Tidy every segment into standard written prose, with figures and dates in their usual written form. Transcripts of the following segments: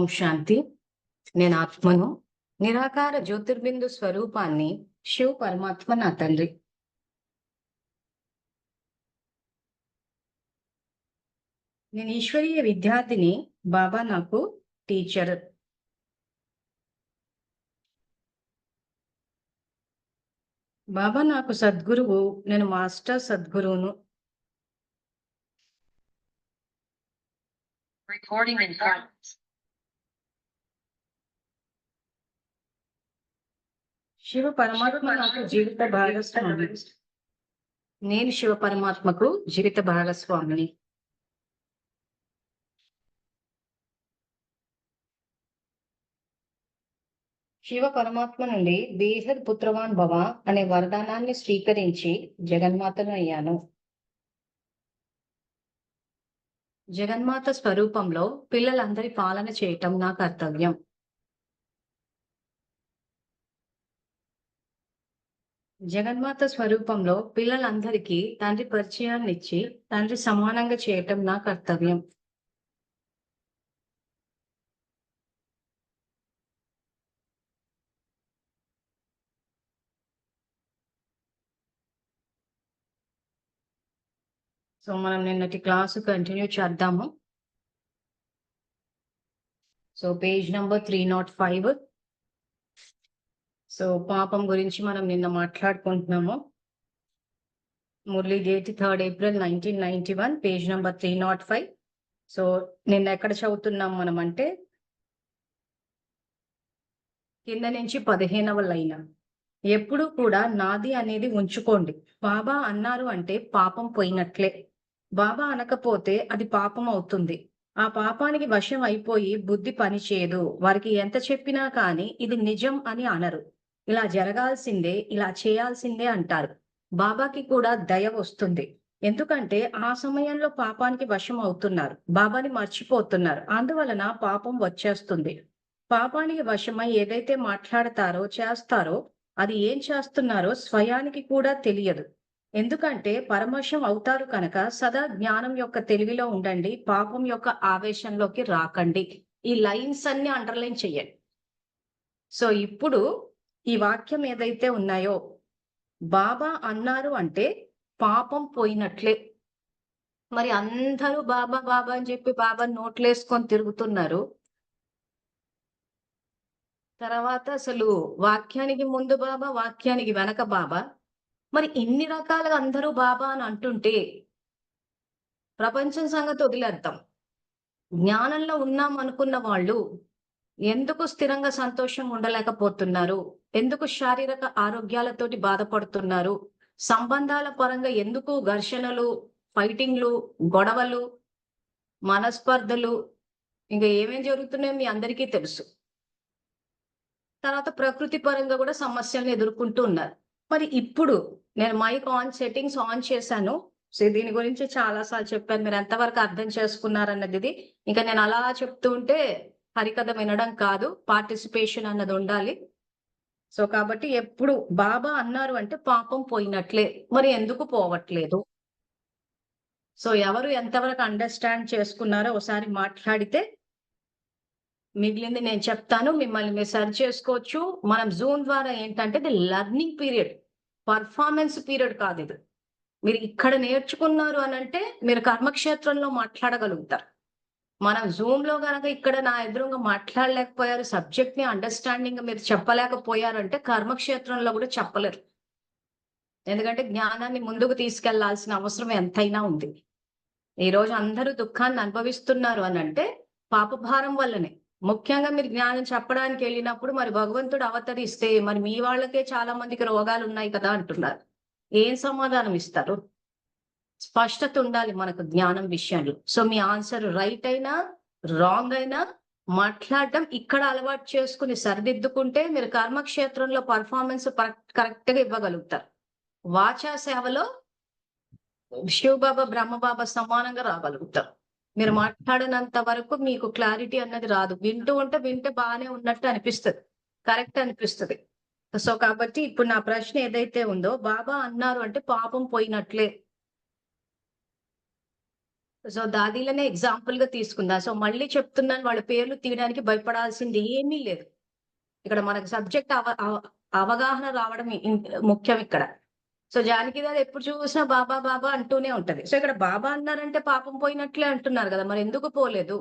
ఓం శాంతి. నేను ఆత్మను, నిరాకార జ్యోతిర్బిందు స్వరూపాన్ని, శివ పరమాత్మ నా తండ్రి. నేను ఈశ్వరీయ విద్యార్థిని, బాబా నాకు టీచర్. బాబా నాకు సద్గురువు, నేను మాస్టర్ సద్గురువును. Recording in progress. శివ పరమాత్మ నాకు జీవిత భాగస్వామి. నేను శివ పరమాత్మకు జీవిత భాగస్వామిని. శివ పరమాత్మ నుండి బేహద్ పుత్రవాన్ భవ అనే వరదానాన్ని స్వీకరించి జగన్మాతను అయ్యాను. జగన్మాత స్వరూపంలో పిల్లలందరి పాలన చేయటం నా కర్తవ్యం. జగన్మాత స్వరూపంలో పిల్లలందరికీ తండ్రి పరిచయాన్ని ఇచ్చి తండ్రి సమానంగా చేయటం నా కర్తవ్యం. సో మనం నిన్నటి క్లాసు కంటిన్యూ చేద్దాము. So page number 305. సో పాపం గురించి మనం నిన్న మాట్లాడుకుంటున్నాము. Murali date 3rd April 1991, page number 305. So నిన్న ఎక్కడ చదువుతున్నాం మనం అంటే కింద నుంచి 15వ లైన్. ఎప్పుడు కూడా నాది అనేది ఉంచుకోండి. బాబా అన్నారు అంటే పాపం పోయినట్లే. బాబా అనకపోతే అది పాపం అవుతుంది. ఆ పాపానికి వశం అయిపోయి బుద్ధి పనిచేయదు. వారికి ఎంత చెప్పినా కానీ ఇది నిజం అని అనరు. ఇలా జరగాల్సిందే, ఇలా చేయాల్సిందే అంటారు. బాబాకి కూడా దయ వస్తుంది. ఎందుకంటే ఆ సమయంలో పాపానికి వశం అవుతున్నారు, బాబాని మర్చిపోతున్నారు. అందువలన పాపం వచ్చేస్తుంది. పాపానికి వశమై ఏదైతే మాట్లాడతారో చేస్తారో అది ఏం చేస్తున్నారో స్వయానికి కూడా తెలియదు. ఎందుకంటే పరమశం అవుతారు కనుక సదా జ్ఞానం యొక్క తెలివిలో ఉండండి, పాపం యొక్క ఆవేశంలోకి రాకండి. ఈ లైన్స్ అన్ని అండర్లైన్ చెయ్యండి. సో ఇప్పుడు ఈ వాక్యం ఏదైతే ఉన్నాయో, బాబా అన్నారు అంటే పాపం పోయినట్లే. మరి అందరూ బాబా బాబా అని చెప్పి బాబా నోట్లేసుకొని తిరుగుతున్నారు. తర్వాత అసలు వాక్యానికి ముందు బాబా, వాక్యానికి వెనక బాబా. మరి ఇన్ని రకాలుగా అందరూ బాబా అని అంటుంటే ప్రపంచం సంగతి వదిలేద్దాం. జ్ఞానంలో ఉన్నాం అనుకున్న వాళ్ళు ఎందుకు స్థిరంగా సంతోషంగా ఉండలేకపోతున్నారు? ఎందుకు శారీరక ఆరోగ్యాలతోటి బాధపడుతున్నారు? సంబంధాల పరంగా ఎందుకు ఘర్షణలు, ఫైటింగ్లు, గొడవలు, మనస్పర్ధలు, ఇంకా ఏమేం జరుగుతున్నాయో మీ అందరికీ తెలుసు. తర్వాత ప్రకృతి పరంగా కూడా సమస్యలను ఎదుర్కొంటూ ఉన్నారు. మరి ఇప్పుడు నేను మైక్ సెట్టింగ్స్ ఆన్ చేశాను. సో దీని గురించి చాలా సార్లు చెప్పాను. మీరు ఎంతవరకు అర్థం చేసుకున్నారన్నది ఇది. ఇంకా నేను అలా చెప్తూ ఉంటే హరికథ వినడం కాదు, పార్టిసిపేషన్ అన్నది ఉండాలి. సో కాబట్టి ఎప్పుడు బాబా అన్నారు అంటే పాపం పోయినట్లే. మరి ఎందుకు పోవట్లేదు? సో ఎవరు ఎంతవరకు అండర్స్టాండ్ చేసుకున్నారో ఒకసారి మాట్లాడితే మిగిలింది నేను చెప్తాను. మిమ్మల్ని మీరు సర్చ్ చేసుకోవచ్చు. మనం జూమ్ ద్వారా ఏంటంటే ఇది లెర్నింగ్ పీరియడ్, పర్ఫార్మెన్స్ పీరియడ్ కాదు ఇది. మీరు ఇక్కడ నేర్చుకున్నారు అని అంటే మీరు కర్మక్షేత్రంలో మాట్లాడగలుగుతారు. మనం జూమ్ లో గనక ఇక్కడ నా ఎదురుగా మాట్లాడలేకపోయారు, సబ్జెక్ట్ ని అండర్స్టాండింగ్ మీరు చెప్పలేకపోయారంటే కర్మక్షేత్రంలో కూడా చెప్పలేరు. ఎందుకంటే జ్ఞానాన్ని ముందుకు తీసుకెళ్లాల్సిన అవసరం ఎంతైనా ఉంది. ఈ రోజు అందరూ దుఃఖాన్ని అనుభవిస్తున్నారు అని అంటే పాపభారం వల్లనే. ముఖ్యంగా మీరు జ్ఞానం చెప్పడానికి వెళ్ళినప్పుడు మరి భగవంతుడు అవతరిస్తే మరి మీ వాళ్ళకే చాలా మందికి రోగాలు ఉన్నాయి కదా అంటున్నారు. ఏం సమాధానం ఇస్తారు? స్పష్టత ఉండాలి మనకు జ్ఞానం విషయంలో. సో మీ ఆన్సర్ రైట్ అయినా రాంగ్ అయినా మాట్లాడడం ఇక్కడ అలవాటు చేసుకుని సరిదిద్దుకుంటే మీరు కర్మక్షేత్రంలో పర్ఫార్మెన్స్ కరెక్ట్ గా ఇవ్వగలుగుతారు. వాచా సేవలో శివబాబా బ్రహ్మబాబా సమానంగా రాగలుగుతారు. మీరు మాట్లాడినంత వరకు మీకు క్లారిటీ అన్నది రాదు. వింటే బాగానే ఉన్నట్టు అనిపిస్తుంది, కరెక్ట్ అనిపిస్తుంది. సో కాబట్టి ఇప్పుడు నా ప్రశ్న ఏదైతే ఉందో, బాబా అన్నారు అంటే పాపం పోయినట్లే. సో, దాదీలనే ఎగ్జాంపుల్‌గా తీసుకుందాం. సో, మళ్ళీ చెప్తున్నాను వాళ్ళ పేర్లు తీయడానికి భయపడాల్సింది ఏమీ లేదు. ఇక్కడ మనకు సబ్జెక్ట్ అవగాహన రావడం ముఖ్యం ఇక్కడ. సో, జానకి దాది ఎప్పుడు చూసినా బాబా, బాబా అంటూనే ఉంటది. సో, ఇక్కడ బాబా అన్నారంటే పాపం పోయినట్లే అంటున్నారు గదా! మరెందుకు పోలేదు?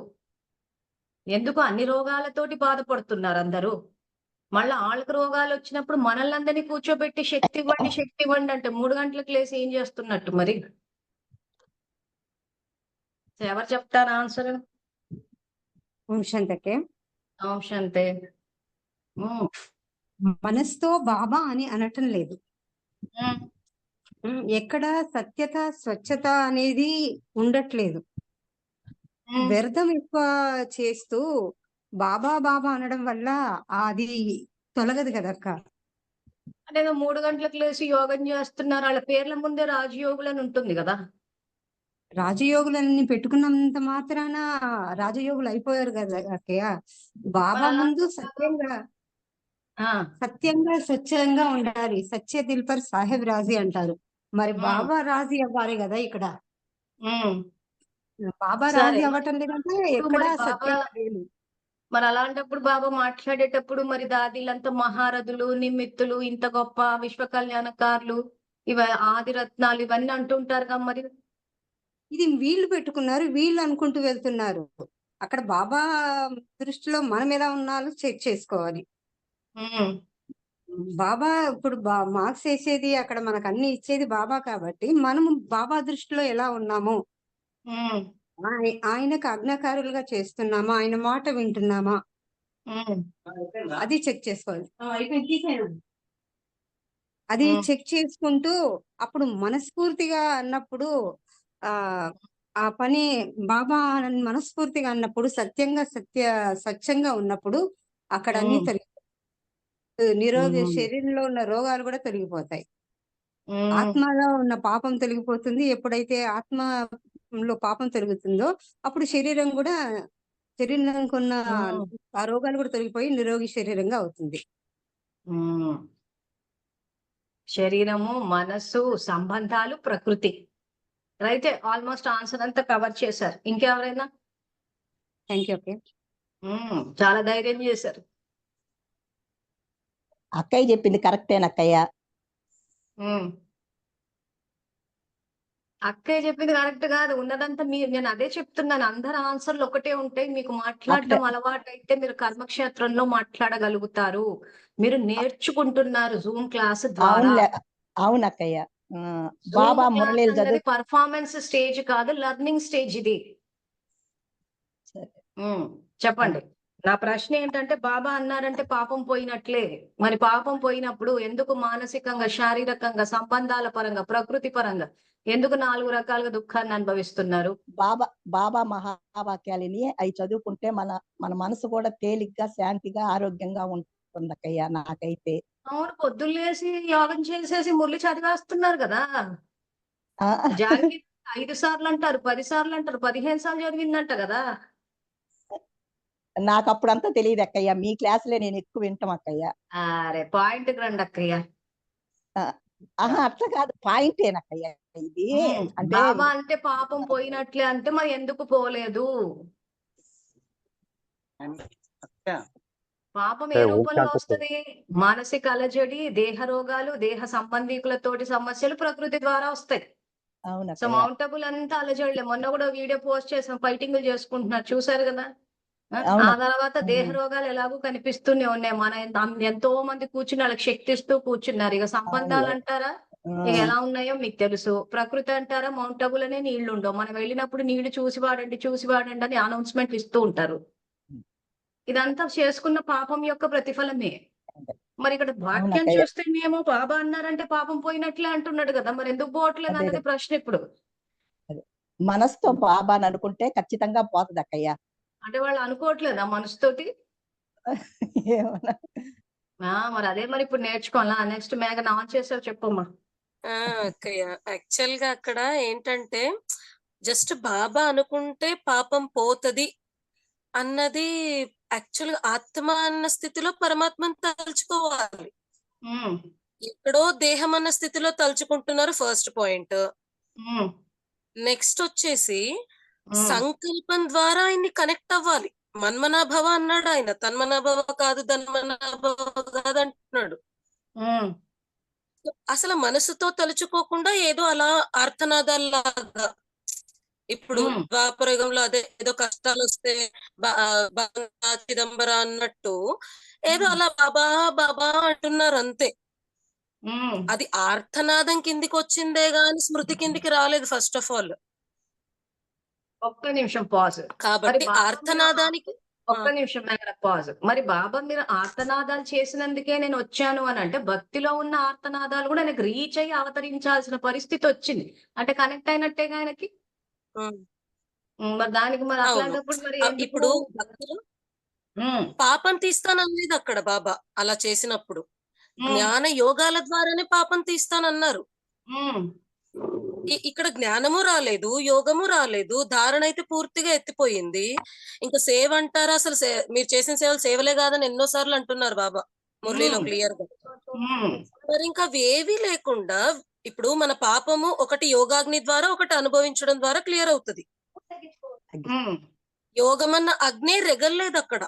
ఎందుకు అన్ని రోగాలతోటి బాధపడుతున్నారందరూ? మళ్ళా ఆళ్ళకి రోగాలొచ్చినప్పుడు మనల్నందరిని కూర్చోబెట్టి శక్తివ్వండి, శక్తివ్వండి అంటే 3 గంటలకు లేసి ఏం జేస్తున్నట్టు మరి? సో, ఎవరు చెప్తారు ఆన్సరు? ఓం శాంతకే. ఓం శాంతి. హ్మ్. మనసుతో బాబా అని అనటం లేదు. హ్మ్. ఎక్కడ సత్యత, స్వచ్ఛత అనేది ఉండట్లేదు. హ్మ్. వ్యర్థం ఎక్కువ చేస్తూ బాబా, బాబా అనడం వల్ల అది తొలగదు కదక్క. అదేదో 3 గంటలకు లేసి యోగం జేస్తున్నారు. ఆళ్ళ పేర్ల ముందే రాజయోగులని ఉంటుంది గదా! రాజయోగులని పెట్టుకున్నంత మాత్రాన రాజయోగులు అయిపోయారు కదా అక్కయ్య. బాబా ముందు మరలాంటప్పుడు ఆ! సత్యంగా, స్వచ్ఛంగా ఉండాలి. సచ్చే దిల్ పర్ సాహెబ్ రాజీ అంటారు. మరి హ్మ్. బాబా రాజీ అవ్వాలి గదా ఇక్కడ. హ్మ్. బాబా సరే. రాజీ మరి అవ్వటం లేదంటే ఇప్పుడు ఎక్కడా మరి బాబా సత్యంగా లేను. మరలాంటప్పుడు బాబా మాట్లాడేటప్పుడు మరి దాదీలంతా మహారథులు, నిమిత్తులు, ఇంత గొప్ప విశ్వ కళ్యాణకారులు, ఆదిరత్నాలు ఇవన్నీ అంటుంటారుగా మరి? ఇది వీళ్ళు పెట్టుకున్నారు. వీళ్ళు అనుకుంటూ వెళ్తున్నారు. అక్కడ బాబా దృష్టిలో మనం ఎలా ఉన్నాలో చెక్ చేసుకోవాలి. హ్మ్. బాబా ఇప్పుడు మార్క్స్ ఏసేది అక్కడ మనకన్నీ ఇచ్చేది బాబా కాబట్టి, మనము బాబా దృష్టిలో ఎలా ఉన్నాము? హ్మ్. ఆయనకు ఆజ్ఞాకారులుగా చేస్తున్నామా? ఆయన మాట వింటున్నామా? హ్మ్. అది చెక్ చేసుకోవాలి. అయిపోయింది తీసేయండి. అది హ్మ్. చెక్ చేసుకుంటూ అప్పుడు మనస్ఫూర్తిగా అన్నప్పుడు ఆహ్, ఆ పని బాబా అని మనస్ఫూర్తిగా అన్నప్పుడు సత్యంగా స్వచ్ఛంగా ఉన్నప్పుడు అక్కడ అన్నీ హ్మ్. నిరోగి శరీరంలో ఉన్న రోగాలు కూడా తొలగిపోతాయి. హ్మ్. ఆత్మలో ఉన్న పాపం తొలగిపోతుంది. ఎప్పుడైతే ఆత్మలో పాపం తొలగుతుందో అప్పుడు శరీరానికున్న హ్మ్. ఆ రోగాలు కూడా తొలగిపోయి నిరోగి శరీరంగా అవుతుంది. హ్మ్. శరీరము, మనస్సు, సంబంధాలు, ప్రకృతి. అయితే ఆల్‌మోస్ట్ ఆన్సర్ అంతా కవర్ చేశారు. ఇంకెవరైనా? Thank you. ఓకే. చాలా ధైర్యం చేశారు. అక్కయ్య చెప్పింది కరెక్టేనక్కయ్య. హ్మ్. అక్కయ్య చెప్పింది కరెక్ట్ కాదు. ఉన్నదంతా నేను అదే చెప్తున్నాను. అందరి ఆన్సర్‌లు ఒకటే ఉంటాయి. మీకు ఒకటే మాట్లాడడం అలవాటైతే మీరు కర్మక్షేత్రంలో మాట్లాడగలుగుతారు. మీరు నేర్చుకుంటున్నారు జూమ్ క్లాస్ ద్వారా. అవునులే. అవునక్కయ్య. హ్మ్. జూమ్ బాబా క్లాస్ మురళీలు అన్నది పర్ఫార్మెన్స్ స్టేజ్ కాదు. లెర్నింగ్ స్టేజ్ ఇది. సరే. చెప్పండి. నా ప్రశ్న ఏంటంటే బాబా అన్నారంటే పాపం పోయినట్లే. మరి పాపం పోయినప్పుడు ఎందుకు మానసికంగా, శారీరకంగా, సంబంధాల పరంగా, ప్రకృతి పరంగా ఎందుకు 4 రకాలుగా దుఃఖాన్ని అనుభవిస్తున్నారు? బాబా మహావాక్యాలిని అయి చదువుకుంటే మన మన మనసు కూడా తేలిగ్గా, శాంతిగా, ఆరోగ్యంగా ఉంటుందక్కయ్య నాకైతే. అవును. పొద్దున్న లేసి యోగం చేసేసి మురళి చదివేస్తున్నారు గదా! ఆ! జానకి 5 సార్లంటారు, 10 సార్లంటారు, 15 సార్లు చదివిందంట గదా! నాకప్పుడంతా తెలీదక్కయ్య. మీ క్లాసులే నేనెక్కువ వింటం అక్కయ్య. అరె! పాయింట్‌కి రండి అక్కయ్య. ఆ! అహా! అట్లా కాదు. పాయింటేనక్కయ్య ఇది. అంటే బాబా అంటే పాపం పోయినట్లే అంటే మరి ఎందుకు పోలేదు? పాపం ఏ ఓం రూపంలో శాంతి. వస్తది? మానసిక అలజడి, దేహ రోగాలు, దేహ సంబంధీకులతోటి సమస్యలు ప్రకృతి ద్వారా వస్తాయి. సో, అవునక్కయ్య. మౌంట్ అబుల్ అంతా అలజడులే. మొన్న గూడా వీడియో పోస్ట్ చేసాం. ఫైటింగులు చేసుకుంటున్నారు. చూసారు గదా! ఆ అవునక్క. తర్వాత దేహ హ్మ్. రోగాలు ఎలాగో కనిపిస్తూనే ఉన్నాయి. ఎంతో మంది కూర్చొని ఆళ్ళకి శక్తిస్తూ కూర్చున్నారు. ఇక అవునులే. సంబంధాలంటారా? ఇక హ్మ్. ఎలా ఉన్నాయో మీకు తెలుసు. ప్రకృతి అంటారా? మౌంట్ అబుల్ అనే నీళ్లుండవు. మనం వెళ్ళినప్పుడు నీళ్లు చూసి వాడండి అని అనౌన్స్‌మెంట్లు ఇస్తూ ఉంటారు. ఇదంతా చేసుకున్న పాపం యొక్క ప్రతిఫలమే. మరిక్కడ వాక్యం అవునక్కయ్య. చూస్తేనేమో బాబా అన్నారంటే పాపం పోయినట్లే అంటున్నాడు గదా! మరెందుకు అదే పోవట్లేదన్నది గదా! ప్రశ్న ఇప్పుడు. అదే. మనసుతో బాబాననుకుంటే ఖచ్చితంగా పోతదక్కయ్య. అంటే వాళ్ళు అనుకోవట్లేదా మనసుతోటి? ఏమోనా? మరదే ఇప్పుడు నేర్చుకోవాలా? నెక్స్ట్ మేఘన ఆన్ చేసావు చెప్పమ్మా. అక్కయ్య. యాక్చువల్‌గా అక్కడ ఏంటంటే, జస్ట్ బాబా అనుకుంటే పాపం పోతది అన్నది యాక్చువల్‌గా ఆత్మ అన్న స్థితిలో పరమాత్మను తలుచుకోవాలి. హ్మ్. ఎక్కడో దేహం అన్న స్థితిలో తలుచుకుంటున్నారు ఫస్ట్ పాయింట్. హ్మ్. నెక్స్ట్ వచ్చేసి ఉమ్, సంకల్పం ద్వారా ఆయన్ని కనెక్ట్ అవ్వాలి. మన్మనాభవ అన్నాడు ఆయన, తన్మనాభవ కాదు ధన్మనాభవ కాదు అంటున్నాడు. ఉమ్, అసలు మనసుతో తలుచుకోకుండా ఏదో అలా ఆర్తనాదాల్లాగా, ఇప్పుడు ఉమ్, ద్వాపరయుగంలో అదే ఏదో కష్టాలు వస్తే బాగా చిదంబర అన్నట్టు ఏదో ఉమ్, అలా బాబా బాబా అంటున్నారు అంతే. ఉమ్. అది ఆర్తనాదం కిందికి వచ్చిందే గాని స్మృతి కిందికి రాలేదు ఫస్ట్ ఆఫ్ ఆల్. ఒక్క నిమిషం పాజ్. మరి కాబట్టి బాబా మీరు ఆర్తనాదానికి ఆ, ఒక్క నిమిషం మేఘన పాజ్. మరి బాబా మీరు ఆర్తనాదాలు చేసినందుకే నేను వచ్చాను అని అంటే భక్తిలో ఉన్న ఆర్తనాదాలు కూడా ఆయనకు రీచ్ అయ్యి అవతరించాల్సిన పరిస్థితి వచ్చింది. అంటే కనెక్ట్ అయినట్టేగా ఆయనకి. ఉమ్, మరి దానికి మరి అవును. అట్లాంటప్పుడు మరి ఎందుకు? ఇప్పుడు భక్తులు ఉమ్, పాపం తీస్తానలేదు అక్కడ బాబా అలా చేసినప్పుడు. ఉమ్, జ్ఞాన యోగాల ద్వారానే పాపం తీస్తానన్నారు. ఉమ్, ఇక్కడ జ్ఞానము రాలేదు, యోగము రాలేదు, ధారణ అయితే పూర్తిగా ఎత్తిపోయింది. ఇంకా సేవ అంటారా? అసలు మీరు చేసిన సేవలు సేవలే కాదని ఎన్నోసార్లు అంటున్నారు బాబా మురళిలో ఉమ్, క్లియర్ గా. ఉమ్. మరి ఇంకా అవి ఏవీ లేకుండా ఇప్పుడు మన పాపము ఒకటి యోగాగ్ని ద్వారా, ఒకటి అనుభవించడం ద్వారా క్లియర్ అవుతుంది. ఉమ్, యోగమన్న అగ్నే రెగల్లేదు అక్కడ.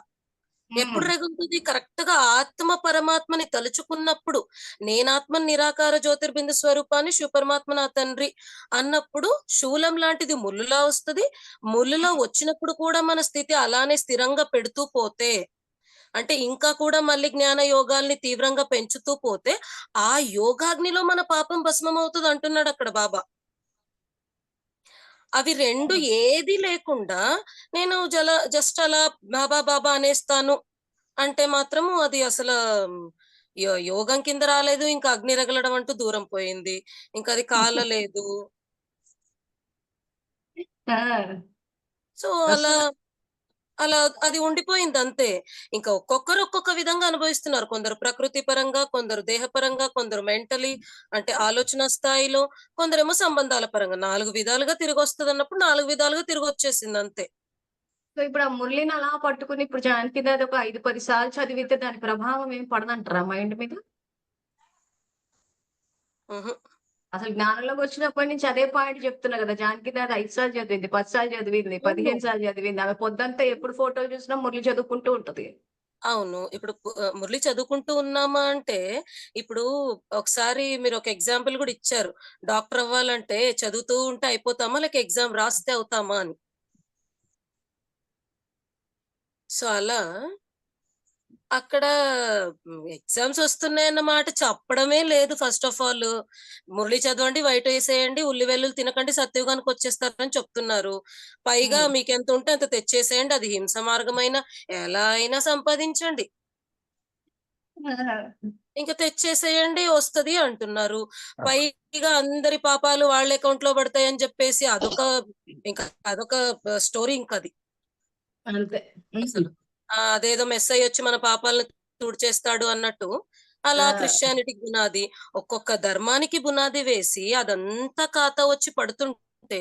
ఎప్పుడు ఉమ్, రెగులుతుంది? కరెక్ట్ గా ఆత్మ పరమాత్మని తలుచుకున్నప్పుడు, నేనాత్మ నిరాకార జ్యోతిర్బిందు స్వరూపాన్ని శివపరమాత్మ నా తండ్రి అన్నప్పుడు శూలం లాంటిది ముళ్ళులా వస్తుంది. ముళ్ళులో వచ్చినప్పుడు కూడా మన స్థితి అలానే స్థిరంగా పెడుతూ పోతే, అంటే ఇంకా కూడా మళ్ళీ జ్ఞాన యోగాల్ని తీవ్రంగా పెంచుతూ పోతే ఆ యోగాగ్నిలో మన పాపం భస్మం అవుతుంది అంటున్నాడు అక్కడ బాబా. అవి రెండు ఏది లేకుండా నేను జస్ట్ అలా బాబా బాబా అనేస్తాను అంటే మాత్రము అది అసలు యోగం కింద రాలేదు. ఇంకా అగ్ని రగలడం అంటూ దూరం పోయింది. ఇంకా అది కాలలేదు. ఆ, సో అలా అసలు అలా అది ఉండిపోయింది అంతే. ఇంకా ఒక్కొక్కరు ఒక్కొక్క విధంగా అనుభవిస్తున్నారు. కొందరు ప్రకృతి పరంగా, కొందరు దేహపరంగా, కొందరు మెంటలీ అంటే ఆలోచన స్థాయిలో, కొందరేమో సంబంధాల పరంగా. 4 విధాలుగా తిరిగి వస్తుంది అన్నప్పుడు 4 విధాలుగా తిరిగి వచ్చేసింది అంతే. సో ఇప్పుడు ఆ మురళిని అలా పట్టుకుని ఇప్పుడు జానకి దాది ఒక 5-10 సార్లు చదివితే దాని ప్రభావం ఏం పడదంటారా మైండ్ మీద? ఉహు. అసలు జ్ఞానంలోకి వచ్చినప్పటి నుంచి అదే పాయింట్ చెప్తున్నా కదా. జానకి దాది 5 సార్లు చదివింది, 10 సార్లు చదివింది, అవును. 15 సార్లు చదివింది. ఆమె పొద్దంతా ఎప్పుడు ఫోటోలు చూసినా మురళి చదువుకుంటూ ఉంటది. అవును. ఇప్పుడు మురళి చదువుకుంటూ ఉన్నామా అంటే, ఇప్పుడు ఒకసారి మీరు ఒక ఎగ్జాంపుల్ గూడా ఇచ్చారు. డాక్టర్ అవ్వాలంటే చదువుతూ ఉంటే అయిపోతామా? లేక ఎగ్జామ్ రాస్తే అవుతామా అని. సో, అలా అక్కడ ఎగ్జామ్స్ వస్తున్నాయన్న మాట చెప్పడమే లేదు ఫస్ట్ ఆఫ్ ఆల్. మురళి చదవండి, వైట్ ఏసేయండి, ఉల్లి వెల్లుల్లి తినకండి, సత్యుగానికి వచ్చేస్తారని చెప్తున్నారు. పైగా ఉమ్. మీకెంత ఉంటే అంత తెచ్చేసేయండి. అది హింస మార్గమైనా ఎలా అయినా సంపాదించండి. ఇంక తెచ్చేసేయండి వస్తది అంటున్నారు. పైగా అందరి పాపాలు వాళ్ళ అకౌంట్ లో పడతాయని చెప్పేసి ఇంకా అదొక స్టోరీ ఇంకది. అంతే. అసలు. అదేదో మెస్సయ్య వచ్చి మన పాపాలను తుడిచేస్తాడు అన్నట్టు, అలా క్రిస్టియానిటీకి బునాది. ఒక్కొక్క ధర్మానికి బునాది వేసి అదంతా ఖాతా వచ్చి పడుతుంటే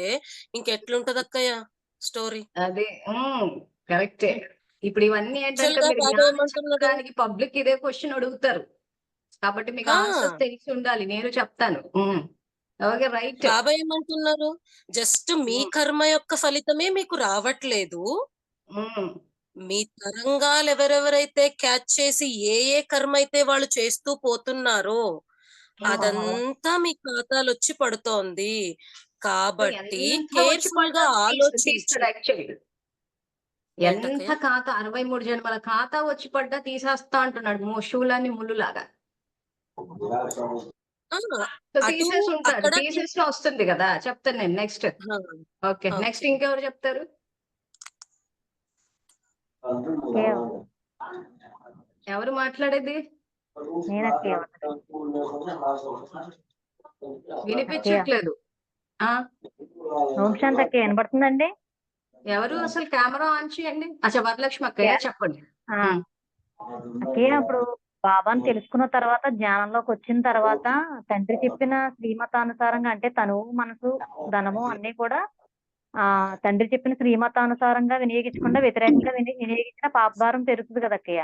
ఇంకెట్లుంటదక్కయ్య స్టోరీ? అదే. కరెక్టే. ఇప్పుడు ఇవన్నీ ఏంటంటే యాక్చువల్‌గా మీరు బాబా జ్ఞానం ఏమంటున్నాడు? చెప్పడానికి పబ్లిక్ ఇదే క్వశ్చన్ అడుగుతారు. కాబట్టి మీకు ఆ! ఆన్సర్స్ తెలిసి ఉండాలి. నేను చెప్తాను. ఓకే. రైట్. బాబా ఏమంటున్నారు? జస్ట్ మీ కర్మ యొక్క ఫలితమే మీకు రావట్లేదు. మీ తరంగాలు ఎవరెవరైతే క్యాచ్ చేసి ఏ కర్మ అయితే వాళ్ళు చేస్తూ పోతున్నారో అదంతా మీ ఖాతాలొచ్చి పడుతోంది. కాబట్టి ఎంత వచ్చి కేర్‌ఫుల్‌గా పడ్డా ఆలోచించి తీస్తాడు యాక్చువల్లీ. ఎంత ఏంటక్కయ్య? ఖాతా 63 జన్మల ఖాతా వచ్చి పడ్డా తీసేస్తా అంటున్నాడు. శూలాన్ని ముల్లులాగా. ఆ! సో అటు తీసేసి ఉంటాడు. అక్కడ తీసేస్తే వస్తుంది కదా. చెప్తాను నేను నెక్స్ట్. ఆ! ఓకే. Next okay. ఇంకెవరు చెప్తారు? ఎవరు మాట్లాడేది? నేనక్కయ్య వినిపించట్లేదు. ఆ ఓం శాంతి అక్కయ్య వినపడుతుందండి? ఎవరు అసలు కెమెరా ఆన్ చేయండి. అచ్చా వరలక్ష్మి అక్కయ్య చెప్పండి. ఆ, అక్కయ్య ఇప్పుడు బాబాని తెలుసుకున్న తర్వాత జ్ఞానంలోకి వచ్చిన తర్వాత తండ్రి చెప్పిన శ్రీమతానుసారంగా అంటే తను మనసు ధనము అన్ని కూడా తండ్రి చెప్పిన శ్రీమతానుసారంగా వినియోగించకుండా వ్యతిరేకంగా వినియోగించిన పాపభారం పెరుగుతుంది కదా అక్కయ్య.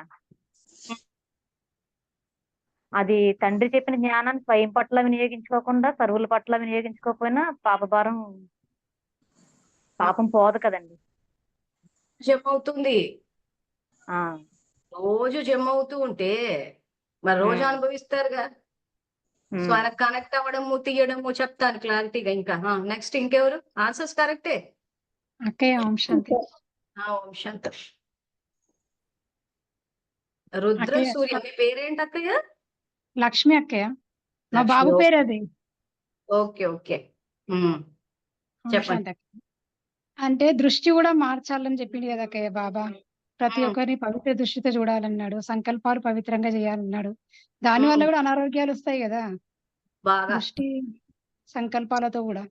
అది తండ్రి చెప్పిన జ్ఞానాన్ని స్వయం పట్ల వినియోగించుకోకుండా సర్వుల పట్ల వినియోగించుకోకపోయినా పాపభారం పాపం పోదు కదండి. జమ అవుతుంది. ఆ రోజు జమ అవుతూ ఉంటే మరి రోజు ఉమ్, అనుభవిస్తారుగా. సో ఉమ్. ఆయన కనెక్ట్ అవ్వడము తీయడము చెప్తాను క్లారిటీగా. ఇంకా నెక్స్ట్ ఇంకెవరు? ఆన్సర్స్ కరెక్టే. అక్కయ్య ఓం శాంతి. ఓం శాంతి. రుద్ర అక్కయ్య సూర్య. మీ పేరేంటి అక్కయ్య? లక్ష్మి అక్కయ్య. మా లక్ష్మి. బాబు పేరు అది. Okay okay. ఉమ్, ఓం చెప్పండి. శాంతి అక్కయ్య. అంటే దృష్టి కూడా మార్చాలని చెప్పింది కదా అక్కయ్య బాబా. ప్రతి ఉమ్, ఒక్కరిని పవిత్ర దృష్టితో చూడాలన్నాడు. సంకల్పాలు పవిత్రంగా చేయాలన్నాడు. దాని వల్ల ఉమ్, కూడా అనారోగ్యాలు వస్తాయి కదా. బాగా. దృష్టి సంకల్పాలతో కూడా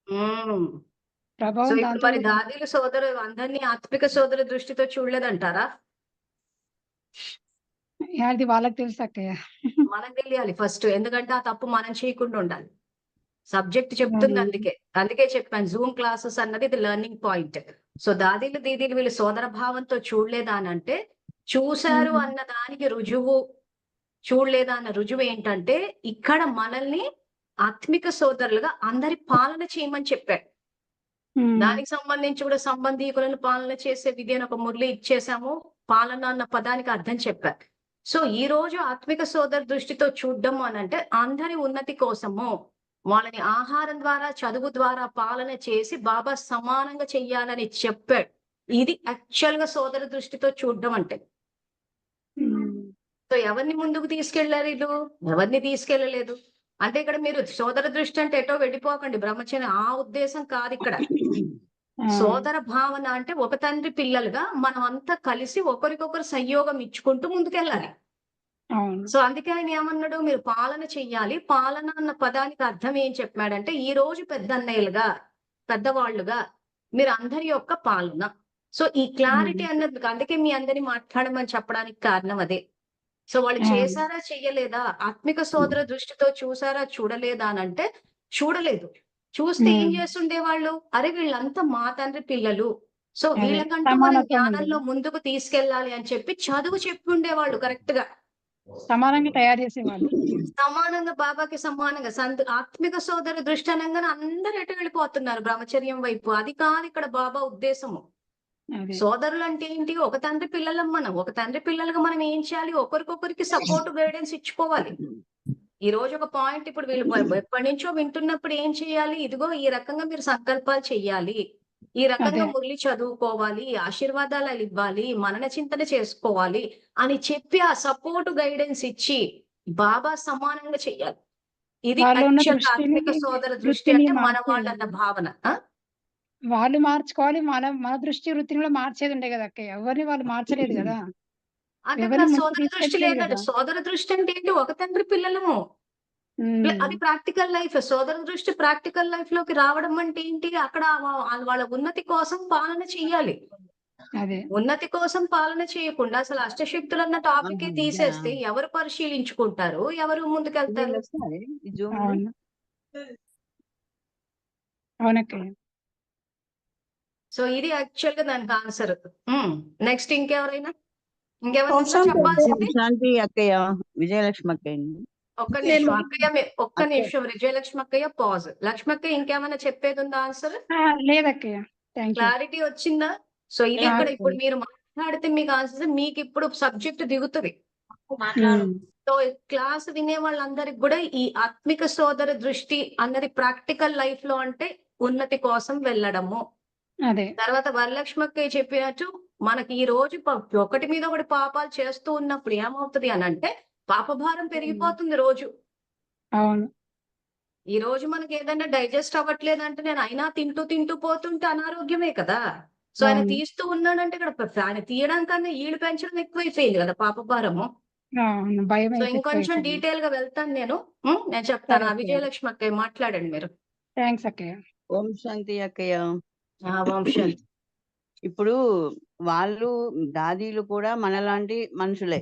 ఉమ్. సో ప్రభావం ఇప్పుడు దాంతో మరి కూడా. దాదీలు సోదరు అందరినీ ఆత్మిక సోదరు దృష్టితో చూడలేదంటారా? అది వాళ్ళకి తెలుసు అక్కయ్య. మనకు తెలియాలి ఫస్ట్. ఎందుకంటే ఆ తప్పు మనం చేయకుండా ఉండాలి. సబ్జెక్ట్ చెప్తుంది. అందుకే చెప్పాను జూమ్ క్లాసెస్ అన్నది ఇది లెర్నింగ్ పాయింట్. సో దాదీలు దీదీలు వీళ్ళు సోదర భావంతో చూడలేదా అని అంటే, చూశారు ఉమ్, అన్న దానికి రుజువు, చూడలేదా అన్న రుజువు ఏంటంటే ఇక్కడ మనల్ని ఆత్మిక సోదరులుగా అందరి పాలన చేయమని చెప్పాడు. ఉమ్, దానికి సంబంధించి కూడా సంబంధీకులను పాలన చేసే విధి అని ఒక మురళి ఇచ్చేసాము. పాలన అన్న పదానికి అర్థం చెప్పారు. సో ఈ రోజు ఆత్మిక సోదర దృష్టితో చూడడం అని అంటే అందరి ఉన్నతి కోసము వాళ్ళని ఆహారం ద్వారా చదువు ద్వారా పాలన చేసి బాబా సమానంగా చెయ్యాలని చెప్పాడు. ఇది యాక్చువల్ గా సోదర దృష్టితో చూడడం అంటే. ఉమ్. సో ఎవరిని ముందుకు తీసుకెళ్లారు వీళ్ళు? ఎవరిని తీసుకెళ్లలేదు. అంటే ఇక్కడ మీరు సోదర దృష్టి అంటే ఎటో వెళ్ళిపోకండి బ్రహ్మచర్య, ఆ ఉద్దేశం కాదు ఇక్కడ. ఆ, సోదర భావన అంటే ఒక తండ్రి పిల్లలుగా మనం అంతా కలిసి ఒకరికొకరు సంయోగం ఇచ్చుకుంటూ ముందుకెళ్ళాలి. అవును. సో అందుకే ఆయన ఏమన్నాడు, మీరు పాలన చెయ్యాలి. పాలన అన్న పదానికి అర్థం ఏం చెప్పాడంటే ఈ రోజు పెద్దన్నయ్యలుగా పెద్దవాళ్ళుగా మీరు అందరి యొక్క పాలన. సో ఈ క్లారిటీ అన్నది అందుకే మీ అందరిని మాట్లాడమని చెప్పడానికి కారణం అదే. సో వాళ్ళు ఆ, చేశారా చెయ్యలేదా, ఆత్మిక సోదర దృష్టితో చూసారా చూడలేదా అని అంటే చూడలేదు. చూస్తే ఏం ఉమ్. చేస్తుండే వాళ్ళు, అరే వీళ్ళంతా మా తండ్రి పిల్లలు, సో అదే వీళ్ళకంటూ మనం సమానత్వం జ్ఞానంలో ఉండేది. ముందుకు తీసుకెళ్ళాలి అని చెప్పి చదువు చెప్పి ఉండేవాళ్ళు కరెక్ట్ గా. సమానంగా తయారు చేసేవాళ్ళు. సమానంగా బాబాకి సమానంగా ఆత్మిక సోదర దృష్టి అనగానే అందరు ఎటు వెళ్ళిపోతున్నారు బ్రహ్మచర్యం వైపు. అది కాదు ఇక్కడ బాబా ఉద్దేశము. అదే సోదరులు అంటే ఏంటి? ఒక తండ్రి పిల్లలం మనం. ఒక తండ్రి పిల్లలుగా మనం ఏం చేయాలి? ఒకరికొకరికి సపోర్ట్ గైడెన్స్ ఇచ్చుకోవాలి. ఈ రోజు ఒక పాయింట్ ఇప్పుడు వీళ్ళు ఎప్పటి నుంచో వింటున్నప్పుడు ఏం చేయాలి? ఇదిగో ఈ రకంగా మీరు సంకల్పాలు చెయ్యాలి, ఈ రకంగా అదే మురళి చదువుకోవాలి, ఆశీర్వాదాలు ఇవ్వాలి, మనన చింతన చేసుకోవాలి అని చెప్పి ఆ సపోర్ట్ గైడెన్స్ ఇచ్చి బాబా సమానంగా చెయ్యాలి. ఇది వాళ్ళు ఉన్న యాక్చువల్ దృష్టిని ఆత్మిక సోదర దృష్టి వృత్తిని అంటే మన మార్చేయాలి. వాళ్ళన్న భావన. వాళ్ళు మార్చుకోవాలి. మన దృష్టి వృత్తిని కూడా మార్చేది ఉండే కదా అక్కయ్య. ఎవరిని వాళ్ళు మార్చలేదు కదా. అంటే ఇప్పుడు ఎవరిని ఆ ముందుకు సోదర దృష్టి తీసుకెళ్ళలేదు లేదంటే కదా. సోదర దృష్టి అంటే ఏంటి? ఒక తండ్రి పిల్లలము. అది ప్రాక్టికల్ లైఫ్. సోదర దృష్టి ప్రాక్టికల్ లైఫ్ లోకి రావడం అంటే ఏంటి? అక్కడ వాళ్ళ ఉన్నతి కోసం పాలన చెయ్యాలి. అదే ఉన్నతి కోసం పాలన చేయకుండా అసలు అష్టశక్తులు అన్న టాపిక్ తీసేస్తే ఎవరు పరిశీలించుకుంటారు, ఎవరు ముందుకెళ్తారు? అవును. అవునక్కయ్య. సో ఇది యాక్చువల్ గా దానికి ఆన్సర్. నెక్స్ట్ ఇంకెవరైనా ఓం ఇంకెవరైనా శాంతి చెప్పాల్సింది? శాంతి అక్కయ్య, విజయలక్ష్మి అక్కయ్య. ఒక్క నిమిషం అక్కయ్య, ఒక్క నిమిషం విజయలక్ష్మి అక్కయ్య పాజ్. లక్ష్మి అక్కయ్య ఇంకేమైనా చెప్పేది ఉందా ఆన్సర్? లేదక్కయ్య. Thank you. క్లారిటీ వచ్చిందా? సో ఇది ఇక్కడ ఇప్పుడు మీరు మాట్లాడితే మీకు ఆన్సర్ మీకు ఇప్పుడు సబ్జెక్ట్ దిగుతుంది. సో క్లాస్ వినే వాళ్ళందరికి కూడా ఈ ఆత్మిక సోదర దృష్టి అన్నది ప్రాక్టికల్ లైఫ్ లో అంటే ఉన్నతి కోసం వెళ్ళడము. అదే తర్వాత వరలక్ష్మి అక్కయ్య చెప్పినట్టు మనకి ఈ రోజు ఒకటి మీద ఒకటి పాపాలు చేస్తూ ఉన్నప్పుడు ఏమవుతుంది అని అంటే పాపభారం పెరిగిపోతుంది రోజు. అవును. ఈ రోజు మనకి ఏదైనా డైజెస్ట్ అవ్వట్లేదు అంటే నేను అయినా తింటూ పోతుంటే అనారోగ్యమే కదా. సో ఆయన అవును. తీస్తూ ఉన్నాడంటే ఇక్కడ ఆయన తీయడం కన్నా ఈళ్ళు పెంచడం ఎక్కువైపోయింది కదా పాపభారము. అవును. భయం సో అయితే ఇంకొంచెం ఎక్కువైపోయింది. డీటెయిల్ గా వెళ్తాను నేను చెప్తాను. సరే ఆ అక్కయ్య. విజయలక్ష్మి అక్కయ్య మాట్లాడండి మీరు. థ్యాంక్స్ అక్కయ్య. ఓం శాంతి అక్కయ్య. వంశాలు ఇప్పుడు వాళ్ళు దాదీలు కూడా మనలాంటి మనుషులే.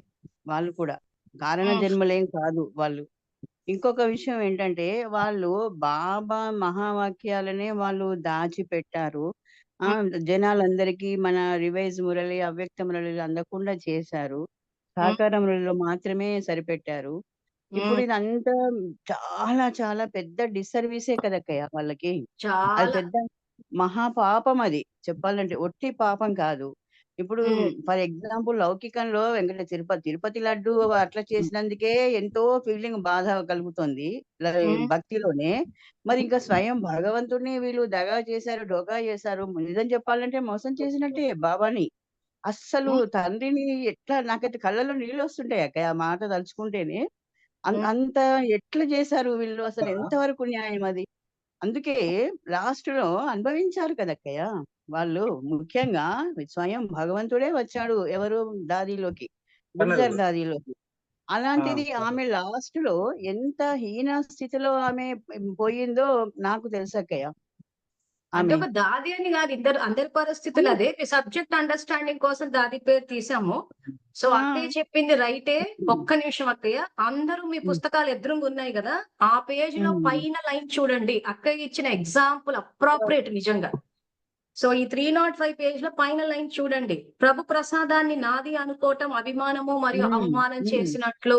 వాళ్ళు కూడా కారణ జన్మలేం కాదు వాళ్ళు. ఇంకొక విషయం ఏంటంటే వాళ్ళు బాబా మహావాక్యాలనే వాళ్ళు దాచిపెట్టారు. జనాలందరికీ మన రివైజ్ మురళి, అవ్యక్త మురళిలు అందకుండా చేశారు. సహకార మురళిలో మాత్రమే సరిపెట్టారు. ఇప్పుడు ఇదంతా చాలా చాలా పెద్ద డిస్సర్వీసే కదక్కయ్య వాళ్ళకి. అది చాలా పెద్ద మహాపాపం అది చెప్పాలంటే, ఒట్టి పాపం కాదు. ఇప్పుడు ఉమ్, ఫర్ ఎగ్జాంపుల్ లౌకికంలో తిరుపతి లడ్డు అట్లా చేసినందుకే ఎంతో ఫీలింగ్ బాధ కలుగుతుంది ఉమ్, భక్తిలోనే. మరి ఇంకా స్వయం భగవంతుడిని వీళ్ళు దగా చేశారు, డోకా చేశారు. నిజం చెప్పాలంటే మోసం చేసినట్టే బాబాని. అస్సలు ఉమ్, తండ్రిని ఎట్లా, నాకైతే కళ్ళలో నీళ్ళు వస్తుంటాయి అక్క ఆ మాట తలుచుకుంటేనే. ఉమ్. అంత ఎట్లా చేశారు వీళ్ళు, అసలు ఎంతవరకు న్యాయం అది. అందుకే లాస్ట్ లో అనుభవించారు కదక్కయ్య వాళ్ళు. ముఖ్యంగా స్వయం భగవంతుడే వచ్చాడు ఎవరు దారిలోకి, గుర్జర్ దారిలోకి. అలాంటిది ఆమె లాస్ట్ లో ఎంత హీన స్థితిలో ఆమె పోయిందో నాకు తెలుసక్కయ్య. అంటే ఆమె ఒక దాది అని కాదు, అందరి పరిస్థితులు అదే. సబ్జెక్ట్ అండర్స్టాండింగ్ కోసం దాది పేరు తీసాము. సో ఆ, అక్కయ్య చెప్పింది రైటే. ఒక్క నిమిషం అక్కయ్య, అందరూ మీ పుస్తకాలు ఎదురుగా ఉన్నాయి కదా, ఆ పేజ్ లో ఉమ్, పైన లైన్ చూడండి. అక్కయ్య ఇచ్చిన ఎగ్జాంపుల్ అప్రాప్రియేట్ నిజంగా. సో ఈ 305 పేజ్ లో పైన లైన్ చూడండి. ప్రభు ప్రసాదాన్ని నాది అనుకోవటం అభిమానము మరియు ఉమ్, అవమానం ఉమ్, చేసినట్లు.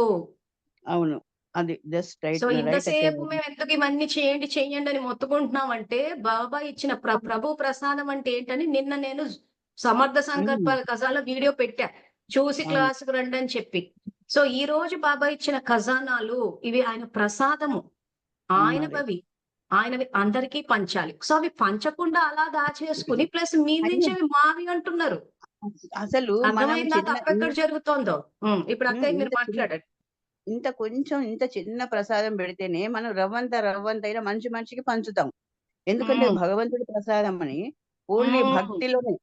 అవును, అది జస్ట్ సో రైట్ రైట్ అక్కయ్య. ఇంతసేపు మేము ఎందుకు ఇవన్నీ చేయండి చేయండి అని మొత్తుకుంటున్నామంటే, బాబా ఇచ్చిన ప్రభు ప్రసాదం అంటే ఏంటని నిన్న నేను సమర్థ సంకల్పాల ఖజానా వీడియో పెట్టా, చూసి అవును. క్లాసుకు రండి అని చెప్పి. సో ఈ రోజు బాబా ఇచ్చిన ఖజానాలు ఇవి ఆయన ప్రసాదము, మరి ఆయనవి, ఆయనవి అందరికీ పంచాలి. సో అవి పంచకుండా అలా దాచేసుకుని ప్లస్ మీ నుంచి అయ్యో, అవి మావి అంటున్నారు. అసలు మనం అర్థమైందా చిన్న తప్పెక్కడ జరుగుతోందో? ఇప్పుడు అక్కయ్య మీరు ఇంత చిన్న మాట్లాడండి. ఇంత చిన్న ప్రసాదం పెడితేనే మనం రవ్వంతైనా మనిషి మనిషికి పంచుతాం. ఎందుకంటే ఉమ్, భగవంతుడి ప్రసాదం అని ఓన్లీ ఉమ్, భక్తిలోనే,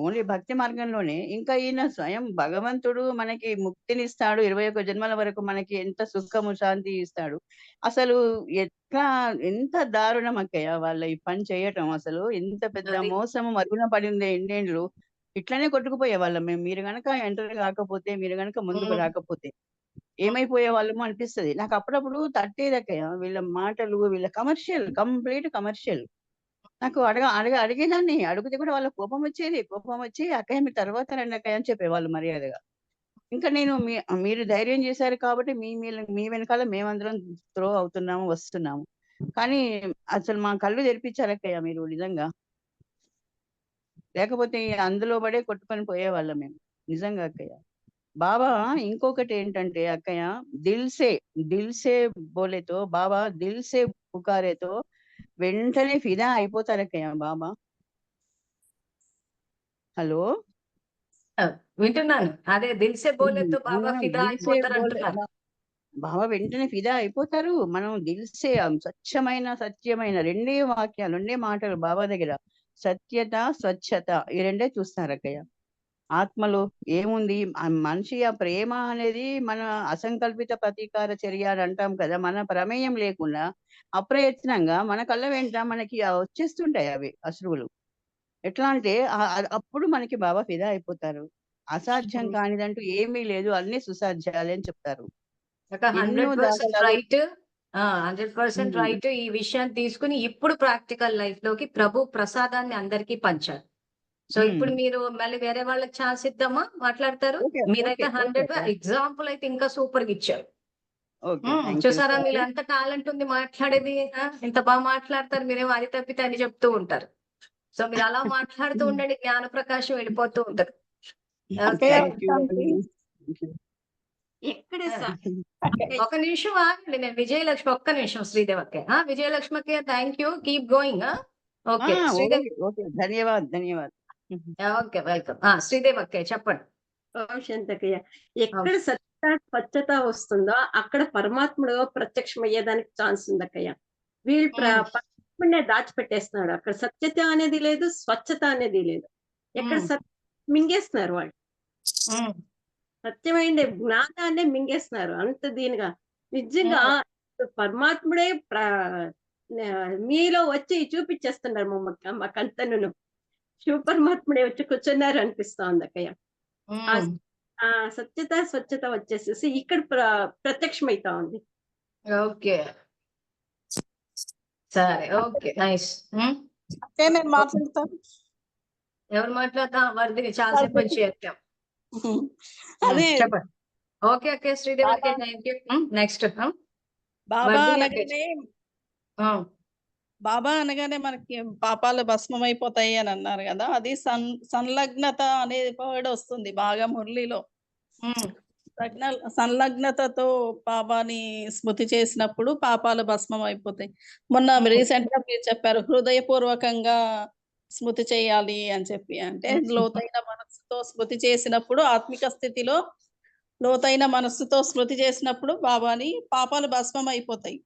ఓన్లీ భక్తి మార్గంలోనే. ఇంకా ఈయన స్వయం భగవంతుడు మనకి ముక్తినిస్తాడు, 21 జన్మల వరకు మనకి ఎంత సుఖము శాంతి ఇస్తాడు. అసలు ఎట్లా, ఎంత దారుణం అక్కయ్య వాళ్ళ ఈ పని చేయటం. అసలు ఎంత పెద్ద అది మోసము మరుగున పడింది ఇన్నేండ్లు. ఇట్లనే కొట్టుకుపోయే వాళ్ళం మేము. మీరు గనక ఎంటర్ కాకపోతే, మీరు గనక ముందుకు ఉమ్. రాకపోతే ఏమైపోయే వాళ్ళమో అనిపిస్తది. నాకు అప్పుడప్పుడు తట్టేదక్కయ్య వీళ్ళ మాటలు, వీళ్ళ కమర్షియల్, కంప్లీట్ కమర్షియల్. నాకు అడిగేదాన్ని. అడిగితే కూడా వాళ్ళ కోపం వచ్చేది. కోపం వచ్చి అక్కయ్య మీరు తర్వాత రండి అక్కయ్య అని చెప్పేవాళ్ళు మర్యాదగా. ఇంకా నేను మీరు ధైర్యం చేశారు కాబట్టి మీ వెనకాల మేమందరం త్రో అవుతున్నాము, వస్తున్నాము. కానీ అసలు మా కళ్ళు తెరిపించారు అక్కయ్య మీరు నిజంగా. లేకపోతే అందులో పడే కొట్టుకొని పోయేవాళ్ళం మేము నిజంగా అక్కయ్య. బాబా ఇంకొకటి ఏంటంటే అక్కయ్య, దిల్సే బోలేతో, బాబా దిల్సే పుకారేతో వెంటనే ఫిదా అయిపోతారు అక్కయ్య బాబా. హలో, వింటున్నాను. అదే దిల్సే బోలేతో బాబా ఫిదా దిల్సే అయిపోతారు బోలే అంటున్నారు. బాబా వెంటనే ఫిదా అయిపోతారు. మనం దిల్సే సత్యమైన రెండే వాక్యాలు, రెండే మాటలు బాబా దగ్గర. సత్యత, స్వచ్ఛత, ఈ రెండే చూస్తారు అక్కయ్య. ఆత్మలో ఏముంది, ఆ మనిషి ఆ ప్రేమ అనేది మన అసంకల్పిత ప్రతీకార చర్య అని అంటాం కదా. మన ప్రమేయం లేకుండా అప్రయత్నంగా మన కళ్ళ వెంట మనకి వచ్చేస్తుంటాయి అవి అశ్రువులు. ఎట్లా అంటే అప్పుడు మనకి బాబా ఫిదా అయిపోతారు. అసాధ్యం కానిదంటూ ఏమీ లేదు, అన్ని సుసాధ్యాలే అని చెప్తారు. ఒక ఎన్నో 100% దాఖలాలు. రైట్. 100% ఉమ్, రైట్. ఈ విషయాన్ని తీసుకుని ఇప్పుడు ప్రాక్టికల్ లైఫ్ లోకి ప్రభు ప్రసాదాన్ని అందరికీ పంచారు. సో ఉమ్. ఇప్పుడు మీరు మళ్ళీ వేరే వాళ్ళకి ఛాన్స్ ఇద్దామా, మాట్లాడతారు? ఓకే, మీరైతే ఓకే, ఓకే 100 ఎగ్జాంపుల్ అయితే ఇంకా సూపర్ గా ఇచ్చారు. Okay, thank you. చూసారా, మీరు ఎంత టాలెంట్ ఉంది మాట్లాడేది. ఇంత బాగా మాట్లాడతారు. మీరేమో అది తప్పితే అని చెప్తూ ఉంటారు. సో మీరు అలా మాట్లాడుతూ ఉండండి, జ్ఞాన ప్రకాశం వెళ్ళిపోతూ ఉంటారు. ఓకే. థ్యాంక్ యూ అండి. ఎక్కడ ఆ, సార్ ఒక నిమిషం ఆగండి. నేను విజయలక్ష్మి, ఒక్క నిమిషం శ్రీదేవక్క. విజయలక్ష్మికి thank you, keep going. Okay Sridevi. Okay, okay, ధన్యవాద్. Okay, welcome. శ్రీదేవక్క చెప్పండి. శాంతకయ్య, ఎక్కడ స్వచ్ఛత వస్తుందో అక్కడ పరమాత్ముడు ప్రత్యక్షం అయ్యేదానికి ఛాన్స్ ఉందక్కయ్య. వీళ్ళు పరమాత్ముడినే దాచిపెట్టేస్తున్నాడు. అక్కడ సత్యత అనేది లేదు, స్వచ్ఛత అనేది లేదు. ఎక్కడ మింగేస్తున్నారు వాళ్ళు. సత్యమైన జ్ఞానాన్ని మింగేస్తున్నారు అంత దీనిగా. నిజంగా పరమాత్ముడే మీలో వచ్చి చూపించేస్తున్నారు మాకంతను. శివ పరమాత్ముడే వచ్చి కూర్చున్నారు అనిపిస్తా ఉంది అక్కయ్య. ఆ సత్యత, స్వచ్ఛత వచ్చేసేసి ఇక్కడ ప్రత్యక్షమైతా ఉంది. ఓకే, సరే, ఓకే, నైస్. ఎవరు మాట్లాడతా? వర్దిని చాలాసేపు వచ్చి చెప్తాం. అదే చెప్పండి. Okay, okay Sridevi, thank you. Next Baba అనగానే బాబా అనగానే మనకి పాపాలు భస్మం అయిపోతాయి అని అన్నారు కదా, అది సంలగ్నత అనే వర్డ్ వస్తుంది బాగా మురళిలో. ఉమ్, సంలగ్నతతో బాబాని స్మృతి చేసినప్పుడు పాపాలు భస్మం అయిపోతాయి. మొన్న ఉమ్, రీసెంట్ గా మీరు చెప్పారు హృదయపూర్వకంగా స్మృతి చేయాలి అని చెప్పి. అంటే ఉమ్. లోతైన మనస్సుతో స్మృతి చేసినప్పుడు, ఆత్మిక స్థితిలో లోతైన మనస్సుతో స్మృతి చేసినప్పుడు బాబాని పాపాలు భస్మం అయిపోతాయి.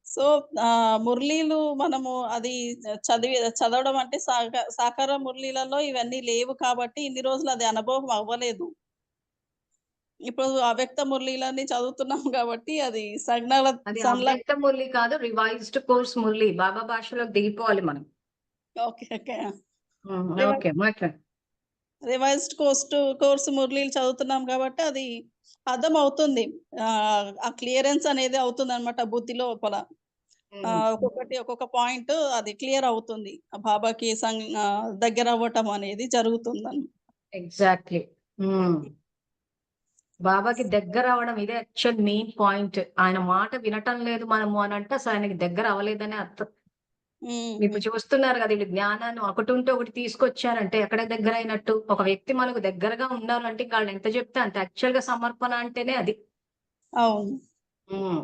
సో మురళీలు మనము అది చదవడం అంటే సాకార మురళీలలో ఇవన్నీ లేవు కాబట్టి ఇన్ని రోజులు అది అనుభవం అవ్వలేదు. ఇప్పుడు అవ్యక్త మురళీలన్నీ చదువుతున్నాం కాబట్టి అది అది అవ్యక్త మురళి కాదు, రివైజ్డ్ కోర్స్ మురళి. బాబా భాషలోకి దిగిపోవాలి మనం. ఓకే ఓకే ఓకే, మాట్లాడు. రివైజ్డ్ కోర్సు మురళీలు చదువుతున్నాం కాబట్టి అది అర్థం అవుతుంది. ఆ క్లియరెన్స్ అనేది అవుతుంది అనమాట బుద్ధి లోపల. ఒక్కొక్కటి ఒక్కొక్క పాయింట్ అది క్లియర్ అవుతుంది. ఆ బాబాకి దగ్గర అవ్వటం అనేది జరుగుతుందని. ఎగ్జాక్ట్లీ. బాబాకి దగ్గర అవ్వడం ఇదే యాక్చువల్ మెయిన్ పాయింట్. ఆయన మాట వినటం లేదు మనము అని అంటే అసలు ఆయనకి దగ్గర అవ్వలేదనే అర్థం. ఇప్పుడు చూస్తున్నారు కదా, వీళ్ళు జ్ఞానాన్ని ఒకటి ఉంటే ఒకటి తీసుకొచ్చారంటే ఎక్కడ దగ్గర అయినట్టు. ఒక వ్యక్తి మనకు దగ్గరగా ఉన్నారు అంటే వాళ్ళు ఎంత చెప్తే అంత. యాక్చువల్ గా సమర్పణ అంటేనే అది. అవును.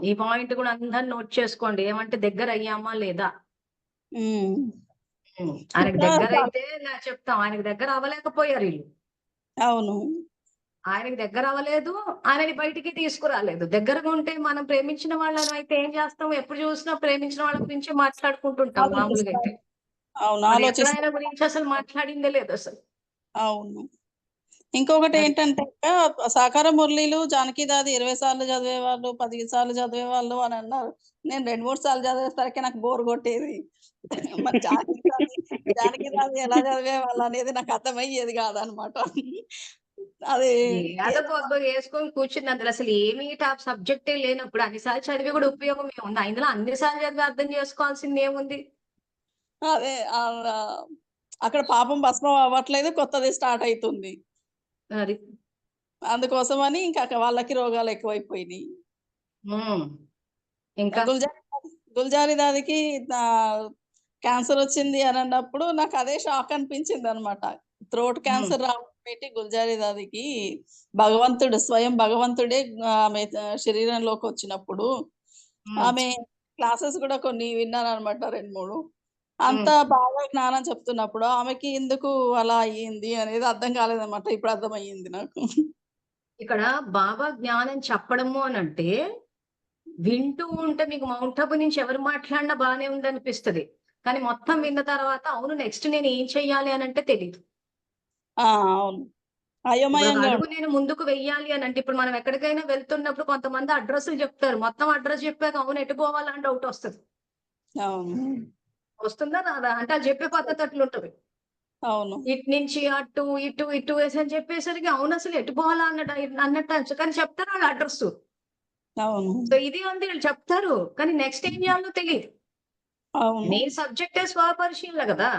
ఈ పాయింట్ కూడా అందరు నోట్ చేసుకోండి. ఏమంటే దగ్గర అయ్యామా లేదా. ఆయనకు దగ్గర అయితే నా చెప్తాం, ఆయనకు దగ్గర అవ్వలేకపోయారు వీళ్ళు. అవును. ఆయనకి దగ్గర అవ్వలేదు, ఆయనని బయటికి తీసుకురాలేదు. దగ్గరగా ఉంటే మనం ప్రేమించిన వాళ్ళని అయితే ఏం చేస్తాం, ఎప్పుడు చూసినా ప్రేమించిన వాళ్ళ గురించి మాట్లాడుకుంటుంటాం మామూలుగా అయితే. అవును, మనం ఎప్పుడు ఆయన గురించి అసలు మాట్లాడిందే లేదు అసలు. అవును. ఇంకొకటి ఏంటంటే సాకార మురళీలు జానకి దాది 20 సార్లు చదివేవాళ్ళు, 10 సార్లు చదివేవాళ్ళు అని అన్నారు. నేను 2-3 సార్లు చదివేసరికి నాకు బోర్ కొట్టేది. మరి జానకి దాది ఎలా చదివేవాళ్ళు అనేది నాకు అర్థమయ్యేది కాదనమాట. అది ఏదో కొద్దిగా వేసుకొని కూర్చుంది. అందులో అసలు ఏమీ టాప్ సబ్జెక్టే లేనప్పుడు అన్నిసార్లు చదివి కూడా ఉపయోగం ఏముంది. అందులో అన్నిసార్లు చదివి అర్థం చేసుకోవాల్సింది ఏముంది. అదే అక్కడ పాపం భస్మం అవ్వట్లేదు, కొత్తది స్టార్ట్ అవుతుంది. అది అందుకోసమని ఇంకా వాళ్ళకి రోగాలు ఎక్కువైపోయినాయి. ఇంకా గుల్జారి దాదికి క్యాన్సర్ వచ్చింది అని అన్నప్పుడు నాకు అదే షాక్ అనిపించింది అనమాట. థ్రోట్ క్యాన్సర్ రాబట్టి గుల్జారి దాదికి భగవంతుడు స్వయం భగవంతుడే ఆమె శరీరంలోకి వచ్చినప్పుడు ఆమె క్లాసెస్ కూడా కొన్ని విన్నాను అనమాట, 2-3. అంత బాగా జ్ఞానం చెప్తున్నప్పుడు ఆమెకి ఎందుకు అలా అయ్యింది అనేది అర్థం కాలేదన్నమాట. ఇప్పుడు అర్థమయ్యింది నాకు. ఇక్కడ బాబా జ్ఞానం చెప్పడము అని అంటే వింటూ ఉంటే మీకు మౌంట్ అబు నుంచి ఎవరు మాట్లాడినా బాగానే ఉంది అనిపిస్తుంది. కానీ మొత్తం విన్న తర్వాత అవును నెక్స్ట్ నేను ఏం చెయ్యాలి అని అంటే తెలియదు. అవును, అయోమయంగా అడుగు నేను ముందుకు వెయ్యాలి అని అంటే ఇప్పుడు మనం ఎక్కడికైనా వెళ్తున్నప్పుడు కొంతమంది అడ్రస్లు చెప్తారు. మొత్తం అడ్రస్ చెప్పాక అవును ఎటు పోవాలని డౌట్ వస్తుంది. వస్తుందా రాదా అంటే అది చెప్పే పద్ధతి అట్లుంటది. అవును, ఇటు నుంచి అటు ఇటు ఇటు వేసి అని చెప్పేసరికి అవును అసలు ఎటు పోవాలా అన్నట్టు కానీ చెప్తారు వాళ్ళు అడ్రస్. అవును. సో ఇది ఉంది వీళ్ళు చెప్తారు కానీ నెక్స్ట్ ఏం చేయాలో తెలియదు. నీ సబ్జెక్టే స్వపరిశీలన కదా.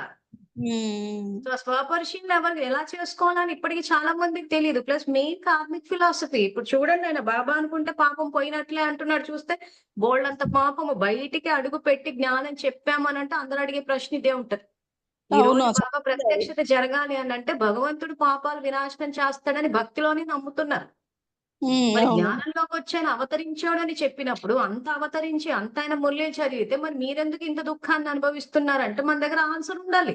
సో స్వపరిశీలన ఎవరు ఎలా చేసుకోవాలని ఇప్పటికి చాలా మందికి తెలియదు. Plus main karmic philosophy. ఇప్పుడు చూడండి, ఆయన బాబా అనుకుంటే పాపం పోయినట్లే అంటున్నాడు. చూస్తే బోల్డ్ అంత పాపము బయటికి అడుగు పెట్టి జ్ఞానం చెప్పామనంటే అందరూ అడిగే ప్రశ్న ఇదే ఉంటది. ఈ రోజు బాబా ప్రత్యక్షత జరగాలి అని అంటే భగవంతుడు పాపాలు వినాశనం చేస్తాడని భక్తిలోనే నమ్ముతున్నారు. మరి జ్ఞానంలోకి వచ్చాయని అవతరించాడని చెప్పినప్పుడు అంత అవతరించి అంత ఆయన మురళి చదివితే మరి మీరెందుకు ఇంత దుఃఖాన్ని అనుభవిస్తున్నారంటే మన దగ్గర ఆన్సర్ ఉండాలి.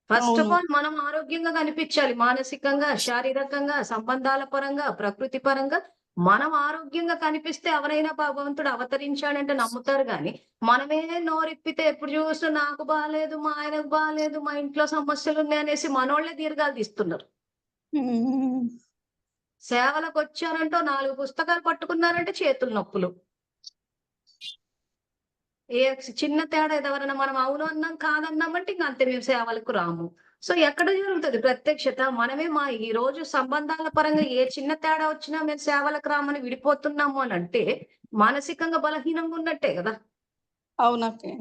ఫస్ట్ ఆఫ్ ఆల్ మనం ఆరోగ్యంగా కనిపించాలి. మానసికంగా, శారీరకంగా, సంబంధాల పరంగా, ప్రకృతి పరంగా మనం ఆరోగ్యంగా కనిపిస్తే ఎవరైనా భగవంతుడు అవతరించాడంటే నమ్ముతారు. కానీ మనమే నోరిప్పితే ఎప్పుడు చూసినా నాకు బాగాలేదు, మా ఆయనకు బాగాలేదు, మా ఇంట్లో సమస్యలు ఉన్నాయి అనేసి మనోళ్లే దీర్ఘాలు తీస్తున్నారు. సేవలకు వచ్చారంటో 4 పుస్తకాలు పట్టుకున్నారంటే చేతులు నొప్పులు. ఏ చిన్న తేడా ఎవరైనా మనం అవును అన్నాం కాదన్నామంటే ఇంక అంతే, మేము సేవలకు రాము. సో ఎక్కడ జరుగుతుంది ప్రత్యక్షత? మనమే ఈ రోజు సంబంధాల పరంగా ఏ చిన్న తేడా వచ్చినా మేము సేవలకు రామని విడిపోతున్నాము అని అంటే మానసికంగా బలహీనంగా ఉన్నట్టే కదా. అవునకే.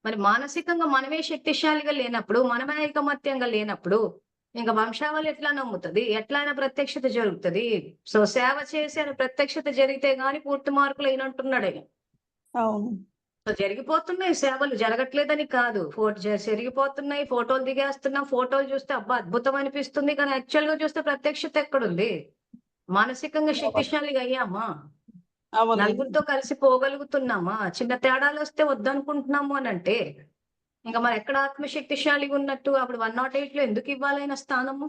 మరి మానసికంగా మనమే శక్తిశాలిగా లేనప్పుడు, మనమే ఐకమత్యంగా లేనప్పుడు ఇంకా వంశావళి ఎట్లా నమ్ముతుంది, ఎట్లా ఆయన ప్రత్యక్షత జరుగుతుంది? సో సేవ చేసి ఆయన ప్రత్యక్షత జరిగితే గాని పూర్తి మార్కులు అయినంటున్నాడు ఆయన. అవును. సో జరిగిపోతున్నాయి సేవలు, జరగట్లేదని కాదు. జరిగిపోతున్నాయి, ఫోటోలు దిగేస్తున్నాం, ఫోటోలు చూస్తే అబ్బా అద్భుతం అనిపిస్తుంది, కానీ యాక్చువల్ గా చూస్తే ప్రత్యక్షత ఎక్కడుంది? మానసికంగా శక్తిశాలిగా అయ్యామా? అవ్వలేదు. నలుగురితో కలిసి పోగలుగుతున్నామా? చిన్న తేడాలు వస్తే వద్దనుకుంటున్నాము అని అంటే ఇంకా మరి ఎక్కడ ఆత్మశక్తిశాలిగా ఉన్నట్టు? అప్పుడు 108 లో ఎందుకు ఇవ్వాలైన స్థానము?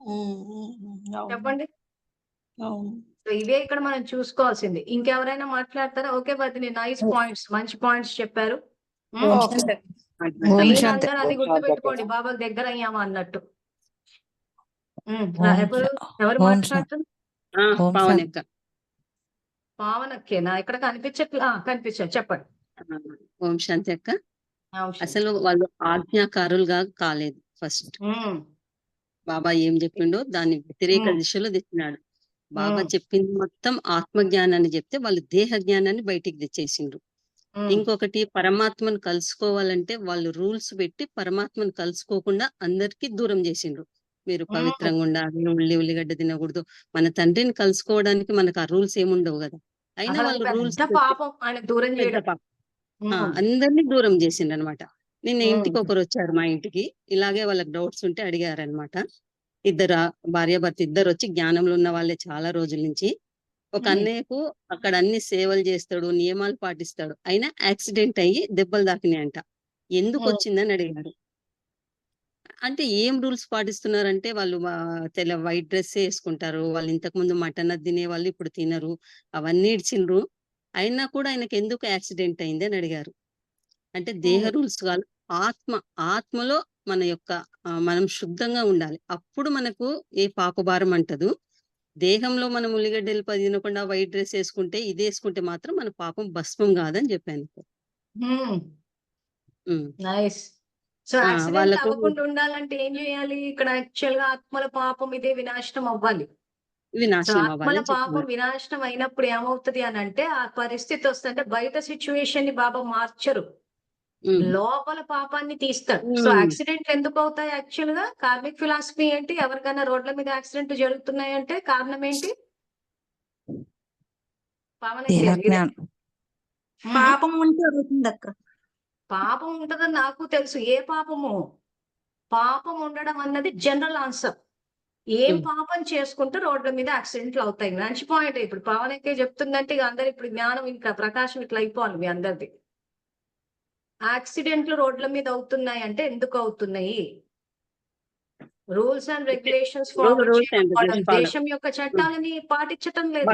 అవును. చెప్పండి. అవును. సో ఇవే ఇక్కడ మనం చూసుకోవాల్సింది. ఇంకెవరైనా మాట్లాడతారా? ఓకే వదిని, నైస్ పాయింట్స్, మంచి పాయింట్స్ చెప్పారు. ఓకే. మీరందరూ అది గుర్తుపెట్టుకోండి, బాబాకి దగ్గర అయ్యామా అన్నట్టు. ఎవరు మాట్లాడుతున్నారు? పవనక్క. పావనక్కేనా? ఇక్కడ కనిపించట్లా? కనిపించారు, చెప్పండి. ఓం శాంతి అక్క. అసలు వాళ్ళు ఆజ్ఞాకారులుగా కాలేదు. ఫస్ట్ బాబా ఏం చెప్పిండో దాన్ని వ్యతిరేక దిశలో తెచ్చినాడు. బాబా చెప్పింది మొత్తం ఆత్మజ్ఞానాన్ని చెప్తే వాళ్ళు దేహ జ్ఞానాన్ని బయటికి తెచ్చేసిండ్రు. ఇంకొకటి, పరమాత్మను కలుసుకోవాలంటే వాళ్ళు రూల్స్ పెట్టి పరమాత్మను కలుసుకోకుండా అందరికి దూరం చేసిండ్రు. మీరు పవిత్రంగా ఉండాలి, ఉల్లిగడ్డ తినకూడదు. మన తండ్రిని కలుసుకోవడానికి మనకు ఆ రూల్స్ ఏముండవు కదా. అయినా వాళ్ళు రూల్స్ పాపం ఆయన దూరం చేయడం, అందరినీ దూరం చేసిండ్రు అనమాట. నిన్న ఇంటికి ఒకరు వచ్చారు మా ఇంటికి, ఇలాగే వాళ్ళకి డౌట్స్ ఉంటే అడిగారనమాట. భార్యాభర్త ఇద్దరు వచ్చి జ్ఞానంలో ఉన్న వాళ్ళే చాలా రోజుల నుంచి. ఒక అన్నయ్యకు అక్కడ అన్ని సేవలు చేస్తాడు, నియమాలు పాటిస్తాడు, అయినా యాక్సిడెంట్ అయ్యి దెబ్బలు తాకినాయంట. ఎందుకు వచ్చిందని అడిగారు. అంటే ఏం రూల్స్ పాటిస్తున్నారంటే వాళ్ళు వైట్ డ్రెస్ వేసుకుంటారు, వాళ్ళు ఇంతకు ముందు మటన్ తినే వాళ్ళు ఇప్పుడు తినరు, అవన్నీ ఇడ్చిండ్రు. అయినా కూడా ఆయనకి ఎందుకు యాక్సిడెంట్ అయింది అని అడిగారు. అంటే దేహ రూల్స్ కాదు, ఆత్మలో మన యొక్క మనం శుద్ధంగా ఉండాలి, అప్పుడు మనకు ఏ పాపభారం అంటదు. దేహంలో మనం ఉల్లిగడ్డలు తినకుండా వైట్ డ్రెస్ వేసుకుంటే, ఇది వేసుకుంటే మాత్రం మన పాపం భస్మం కాదని చెప్పాను. నైస్. సో యాక్సిడెంట్ అవ్వకుండా ఉండాలంటే ఏం చేయాలి? ఇక్కడ యాక్చువల్ గా ఆత్మల పాపం ఇదే వినాశనం అవ్వాలి. ఆత్మల పాపం వినాశనం అయినప్పుడు ఏమవుతుంది అని అంటే, ఆ పరిస్థితి వస్తుంటే బయట సిచ్యువేషన్ ని బాబా మార్చరు, లోపల పాపాన్ని తీస్తాడు. సో యాక్సిడెంట్ ఎందుకు అవుతాయి? యాక్చువల్ గా కార్మిక్ ఫిలాసఫీ ఏంటి? ఎవరికైనా రోడ్ల మీద యాక్సిడెంట్ జరుగుతున్నాయంటే కారణం ఏంటి? పాపం ఉంటే అక్క. పాపం ఉంటదని నాకు తెలుసు. ఏ పాపము? పాపం ఉండడం అన్నది జనరల్ ఆన్సర్. ఏం పాపం చేసుకుంటే రోడ్ల మీద యాక్సిడెంట్లు అవుతాయి? మంచి పాయింట్. ఇప్పుడు పవనకే చెప్తుందంటే ఇక అందరు ఇప్పుడు జ్ఞానం ఇంకా ప్రకాశం ఇట్లా అయిపోవాలి మీ అందరిది. యాక్సిడెంట్లు రోడ్ల మీద అవుతున్నాయి అంటే ఎందుకు అవుతున్నాయి? రూల్స్ అండ్ రెగ్యులేషన్స్ దేశం యొక్క చట్టాలని పాటించటం లేదు.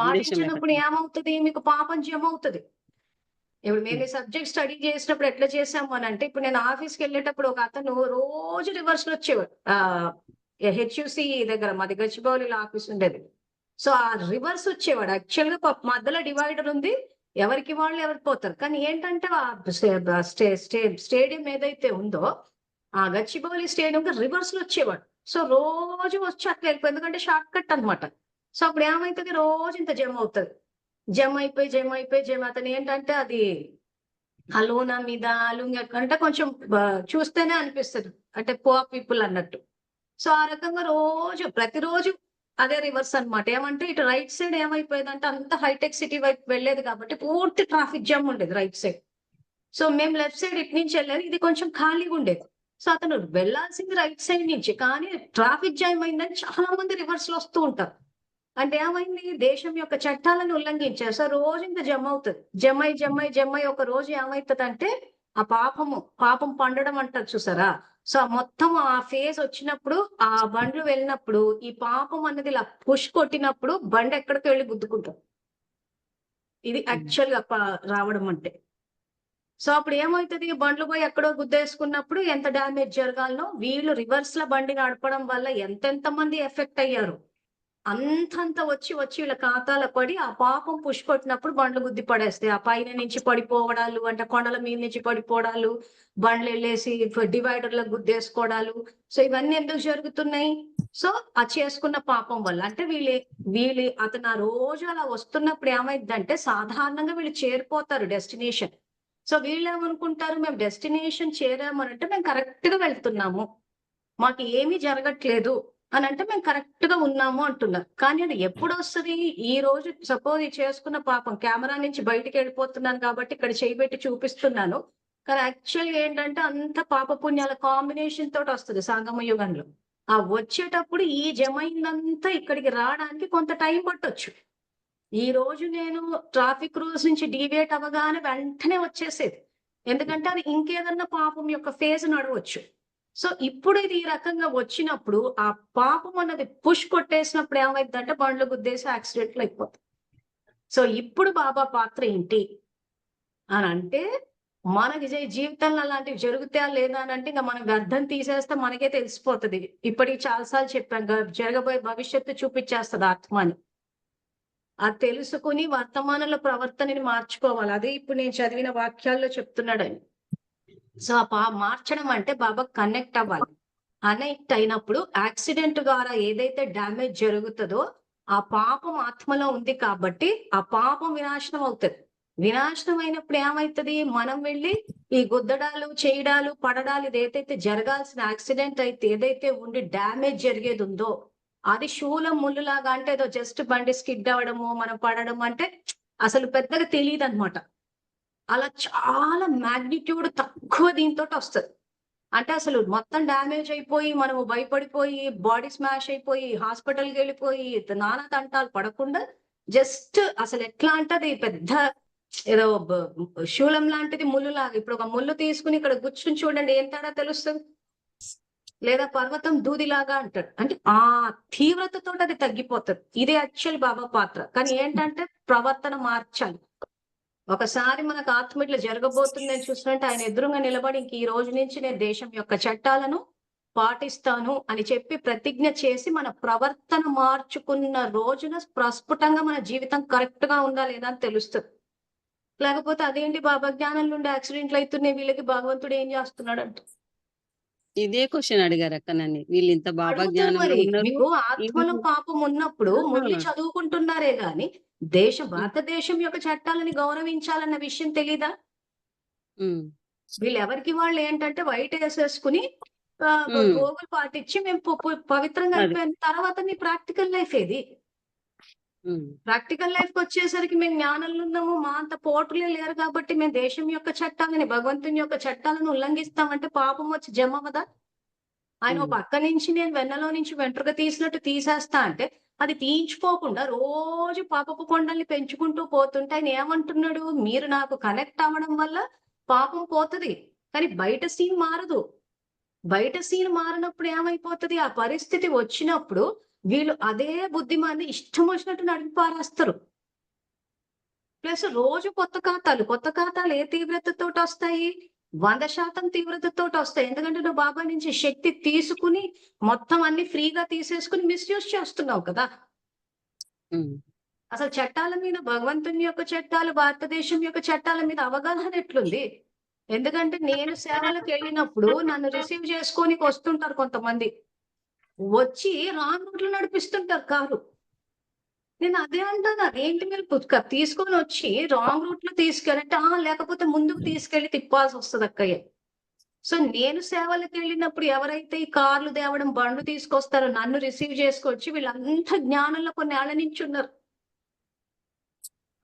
పాటించినప్పుడు ఏమవుతుంది? మీకు పాపం జమ అవుతుంది. ఇప్పుడు మేము ఈ సబ్జెక్ట్ స్టడీ చేసినప్పుడు ఎట్లా చేసాము అని అంటే, ఇప్పుడు నేను ఆఫీస్కి వెళ్ళేటప్పుడు ఒక అతను రోజు రివర్స్ లో వచ్చేవాడు. హెచ్యుసి దగ్గర మాది గచ్చిబౌలిలో ఆఫీస్ ఉండేది. సో ఆ రివర్స్ వచ్చేవాడు. యాక్చువల్ గా మధ్యలో డివైడర్ ఉంది, ఎవరికి వాళ్ళు ఎవరికి పోతారు. కానీ ఏంటంటే స్టేడియం ఏదైతే ఉందో ఆ గచ్చిబౌలి స్టేడియం రివర్స్ లో వచ్చేవాడు. సో రోజు వచ్చి అట్లా వెళ్ళిపోయి, ఎందుకంటే షార్ట్ కట్ అనమాట. సో అప్పుడు ఏమైతుంది? రోజు ఇంత జమ అవుతుంది. జమ అయిపోయి అతను ఏంటంటే అది అలోనా మీద లుంగి అంటే కొంచెం చూస్తేనే అనిపిస్తుంది అంటే పువర్ పీపుల్ అన్నట్టు. సో ఆ రకంగా ప్రతిరోజు అదే రివర్స్ అనమాట. ఏమంటే ఇటు రైట్ సైడ్ ఏమైపోయేదంటే అంత హైటెక్ సిటీ వైపు వెళ్ళేది కాబట్టి పూర్తి ట్రాఫిక్ జామ్ ఉండేది రైట్ సైడ్. సో మేము లెఫ్ట్ సైడ్ ఇటు నుంచి వెళ్ళేది, ఇది కొంచెం ఖాళీగా ఉండేది. సో అతను వెళ్లాల్సింది రైట్ సైడ్ నుంచి, కానీ ట్రాఫిక్ జామ్ అయిందని చాలా మంది రివర్స్ లో వస్తూ ఉంటారు. అంటే ఏమైంది? దేశం యొక్క చట్టాలను ఉల్లంఘించారు. సో రోజు ఇంత జమ అవుతుంది. జమ్మై ఒక రోజు ఏమవుతుంది అంటే ఆ పాపం పండడం అంటారు చూసారా? సో మొత్తం ఆ ఫేజ్ వచ్చినప్పుడు, ఆ బండ్లు వెళ్ళినప్పుడు ఈ పాపం అన్నది ఇలా పుష్ కొట్టినప్పుడు బండి ఎక్కడికి వెళ్ళి గుద్దుకుంటాం. ఇది యాక్చువల్ గా రావడం అంటే. సో అప్పుడు ఏమవుతుంది? బండ్లు పోయి ఎక్కడో గుద్దేసుకున్నప్పుడు ఎంత డ్యామేజ్ జరగాలనో, వీళ్ళు రివర్స్ లో బండి నడపడం వల్ల ఎంతెంత మంది ఎఫెక్ట్ అయ్యారు. అంతంత వచ్చి వీళ్ళ ఖాతాల పడి ఆ పాపం పుష్ కొట్టినప్పుడు బండ్లు గుద్ది పడేస్తాయి. ఆ పైన నుంచి పడిపోవడాలు, అంటే కొండల మీద నుంచి పడిపోవడాలు, బండ్లు వెళ్ళేసి డివైడర్ల గుద్దేసుకోవడాలు. సో ఇవన్నీ ఎందుకు జరుగుతున్నాయి? సో ఆ చేసుకున్న పాపం వల్ల. అంటే అతను ఆ రోజు అలా వస్తున్నప్పుడు ఏమైందంటే సాధారణంగా వీళ్ళు చేరిపోతారు డెస్టినేషన్. సో వీళ్ళు ఏమనుకుంటారు, మేము డెస్టినేషన్ చేరామనంటే మేము కరెక్ట్ గా వెళ్తున్నాము, మాకు ఏమీ జరగట్లేదు అని అంటే మేము కరెక్ట్ గా ఉన్నాము అంటున్నారు. కానీ అది ఎప్పుడు వస్తుంది? ఈ రోజు సపోజ్ ఈ చేసుకున్న పాపం కెమెరా నుంచి బయటికి వెళ్ళిపోతున్నాను కాబట్టి ఇక్కడ చేయబెట్టి చూపిస్తున్నాను. కానీ యాక్చువల్ ఏంటంటే అంత పాప పుణ్యాల కాంబినేషన్ తోటి వస్తుంది సంగమ యుగంలో. ఆ వచ్చేటప్పుడు ఈ జమైందంతా ఇక్కడికి రావడానికి కొంత టైం పట్టొచ్చు. ఈ రోజు నేను ట్రాఫిక్ రూల్స్ నుంచి డీవియేట్ అవ్వగానే వెంటనే వచ్చేసేది. ఎందుకంటే అది ఇంకేదన్నా పాపం యొక్క ఫేజ్ నడవచ్చు. సో ఇప్పుడు ఇది ఈ రకంగా వచ్చినప్పుడు ఆ పాపం అన్నది పుష్ కొట్టేసినప్పుడు ఏమైందంటే బండ్లు గుద్దేసి యాక్సిడెంట్లు అయిపోతాయి. సో ఇప్పుడు బాబా పాత్ర ఏంటి అని అంటే, మనకి జీవితంలో అలాంటివి జరుగుతాయా లేదా అని అంటే ఇంకా మనం వ్యర్థం తీసేస్తే మనకే తెలిసిపోతుంది. ఇప్పటికి చాలాసార్లు చెప్పాను, జరగబోయే భవిష్యత్తు చూపించేస్తుంది ఆత్మ అని. అది తెలుసుకుని వర్తమానంలో ప్రవర్తనని మార్చుకోవాలి. అదే ఇప్పుడు నేను చదివిన వాక్యాల్లో చెప్తున్నాడని. సో మార్చడం అంటే బాబా కనెక్ట్ అవ్వాలి. కనెక్ట్ అయినప్పుడు యాక్సిడెంట్ ద్వారా ఏదైతే డ్యామేజ్ జరుగుతుందో ఆ పాపం ఆత్మలో ఉంది కాబట్టి ఆ పాపం వినాశనం అవుతుంది. వినాశనం అయినప్పుడు ఏమైతుంది? మనం వెళ్ళి ఈ గుద్దడాలు, చేయడాలు, పడడాలు ఇదేదైతే జరగాల్సిన యాక్సిడెంట్ అయితే ఏదైతే ఉండి డ్యామేజ్ జరిగేది ఉందో అది శూలం ముళ్ళులాగా, అంటే ఏదో జస్ట్ బండి స్కిడ్ అవ్వడము, మనం పడడం అంటే అసలు పెద్దగా తెలియదు అనమాట. అలా చాలా మ్యాగ్నిట్యూడ్ తక్కువ దీంతో వస్తుంది. అంటే అసలు మొత్తం డ్యామేజ్ అయిపోయి మనము భయపడిపోయి బాడీ స్మాష్ అయిపోయి హాస్పిటల్కి వెళ్ళిపోయి నానా తంటాలు పడకుండా జస్ట్ అసలు ఎట్లా అంటే అది పెద్ద ఏదో శూలం లాంటిది ముళ్ళులాగా. ఇప్పుడు ఒక ముళ్ళు తీసుకుని ఇక్కడ గుచ్చుని చూడండి, ఏం తేడా తెలుస్తుంది? లేదా పర్వతం దూదిలాగా అంటాడు. అంటే ఆ తీవ్రతతో అది తగ్గిపోతుంది. ఇది యాక్చువల్ బాబా పాత్ర. కానీ ఏంటంటే ప్రవర్తన మార్చాలి. ఒకసారి మనకు ఆత్మ ఇట్లా జరగబోతుందని చూసినట్టు ఆయన ఎదురుగా నిలబడి ఇంక ఈ రోజు నుంచి నేను దేశం యొక్క చట్టాలను పాటిస్తాను అని చెప్పి ప్రతిజ్ఞ చేసి మన ప్రవర్తన మార్చుకున్న రోజున ప్రస్ఫుటంగా మన జీవితం కరెక్ట్ గా ఉందా లేదా అని తెలుస్తుంది. లేకపోతే అదేంటి బాబా జ్ఞానం నుండి యాక్సిడెంట్లు అవుతున్నాయి, వీళ్ళకి భగవంతుడు ఏం చేస్తున్నాడు అంటే ఇదే క్వశ్చన్ అడిగారు అక్క నన్ను. వీళ్ళు ఇంత బాబా అడుగుతారు. జ్ఞానంలో మరి ఉన్నారు, మీకు ఆత్మలో పాపం ఉన్నప్పుడు మురళి ఆ, చదువుకుంటున్నారే గాని భారతదేశం యొక్క చట్టాలని గౌరవించాలన్న విషయం తెలీదా? ఉమ్, వీళ్ళు ఎవరికి వాళ్ళు ఏంటంటే వైట్ వేసేసుకుని ఉమ్, గోగులు పాటించి మేము పవిత్రంగా అది అయిపోయిన తర్వాత మీ ప్రాక్టికల్ లైఫ్ ఏది? ఉమ్, ప్రాక్టికల్ లైఫ్ కి వచ్చేసరికి మేము జ్ఞానంలో ఉన్నాము, మా అంత పోటులే లేరు కాబట్టి మేము దేశం యొక్క చట్టాలని, భగవంతుని యొక్క చట్టాలను ఉల్లంఘిస్తామంటే పాపం వచ్చి జమవదా? ఆయన ఒక ఉమ్, పక్క నుంచి నేను వెన్నలో నుంచి వెంట్రుక తీసినట్టు తీసేస్తా అంటే అది తీయించుకోకుండా రోజు పాపపు కొండల్ని పెంచుకుంటూ పోతుంటే ఆయన ఏమంటున్నాడు? మీరు నాకు కనెక్ట్ అవ్వడం వల్ల పాపం పోతుంది, కానీ బయట సీన్ మారదు. బయట సీన్ మారినప్పుడు ఏమైపోతుంది? ఆ పరిస్థితి వచ్చినప్పుడు వీళ్ళు అదే బుద్ధిమాన్ని ఇష్టం వచ్చినట్టు నడిపి పారేస్తారు. ప్లస్ రోజు కొత్త ఖాతాలు ఏ తీవ్రతతో వస్తాయి? 100% తీవ్రతతో వస్తాయి. ఎందుకంటే నువ్వు బాబా నుంచి శక్తి తీసుకుని మొత్తం అన్ని ఫ్రీగా తీసేసుకుని మిస్యూజ్ చేస్తున్నావు కదా. ఉమ్, అసలు చట్టాల మీద, భగవంతుని యొక్క చట్టాలు, భారతదేశం యొక్క చట్టాల మీద అవగాహన ఎట్లుంది? ఎందుకంటే నేను సేవలకు వెళ్ళినప్పుడు నన్ను రిసీవ్ చేసుకోనికి వస్తుంటారు కొంతమంది, వచ్చి రాంగ్ రూట్లో నడిపిస్తుంటారు కారు. నేను అదే అంటాను, అదేంటి మీరు తీసుకొని వచ్చి రాంగ్ రూట్ లో తీసుకెళ్ళంటే లేకపోతే ముందుకు తీసుకెళ్లి తిప్పాల్సి వస్తుంది అక్కయ్య. సో నేను సేవలకు వెళ్ళినప్పుడు ఎవరైతే ఈ కార్లు తేవడం, బండ్లు తీసుకొస్తారో నన్ను రిసీవ్ చేసుకొచ్చి వీళ్ళంతా జ్ఞానంలో కొన్ని ఏళ్ల నుంచి ఉన్నారు.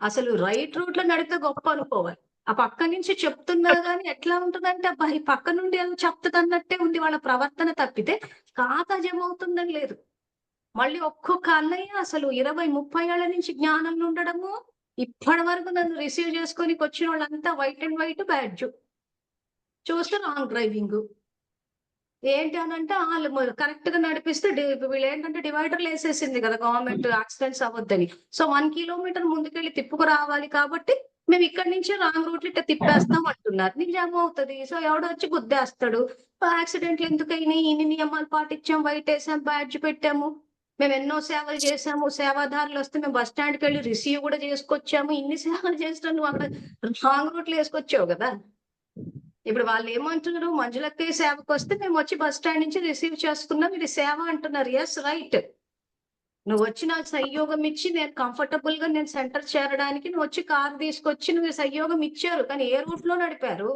అసలు రైట్ రూట్ లో నడిపితే గొప్ప అనుకోవాలి. ఆ పక్క నుంచి చెప్తున్నా గానీ ఎట్లా ఉంటుందంటే అబ్బా ఈ పక్క నుండి ఏదో చెప్తుంది అన్నట్టే ఉంది వాళ్ళ ప్రవర్తన, తప్పితే ఖాతా జమ అవుతుందని లేదు. మళ్ళీ ఒక్కొక్క అన్నయ్య అసలు 20-30 ఏళ్ల నుంచి జ్ఞానంలో ఉండడము, ఇప్పటి వరకు నన్ను రిసీవ్ చేసుకొని వచ్చిన వాళ్ళంతా వైట్ అండ్ వైట్ బ్యాడ్జ్ చూస్తే రాంగ్ డ్రైవింగ్. ఏంటి అని అంటే వాళ్ళు కరెక్ట్ గా నడిపిస్తే వీళ్ళు ఏంటంటే డివైడర్లు వేసేసింది కదా గవర్నమెంట్, యాక్సిడెంట్స్ అవ్వద్దని. సో 1 కిలోమీటర్ ముందుకెళ్ళి తిప్పుకు రావాలి కాబట్టి మేము ఇక్కడి నుంచి రాంగ్ రూట్ ఇట్లా తిప్పేస్తాం అంటున్నారు. నీకు జమ అవుతుంది. సో ఎవడో వచ్చి గుద్దేస్తాడు. యాక్సిడెంట్లు ఎందుకైనాయి? ఇన్ని నియమాలు పాటించాం, వైట్ వేసాం, బ్యాడ్జ్ పెట్టాము, మేము ఎన్నో సేవలు చేసాము, సేవాదారులు వస్తే మేము బస్ స్టాండ్కి వెళ్ళి రిసీవ్ కూడా చేసుకొచ్చాము, ఇన్ని సేవలు చేసినా నువ్వు అక్కడ రాంగ్ రూట్లు వేసుకొచ్చావు కదా. ఇప్పుడు వాళ్ళు ఏమంటున్నారు? మంజులకి సేవకు వస్తే మేము వచ్చి బస్ స్టాండ్ నుంచి రిసీవ్ చేసుకున్నాం, ఇది సేవ అంటున్నారు. ఎస్ రైట్, నువ్వు వచ్చి నాకు సహయోగం ఇచ్చి నేను కంఫర్టబుల్ గా నేను సెంటర్ చేరడానికి నువ్వు వచ్చి కారు తీసుకొచ్చి నువ్వు సహయోగం ఇచ్చారు. కానీ ఏ రూట్ లో నడిపారు?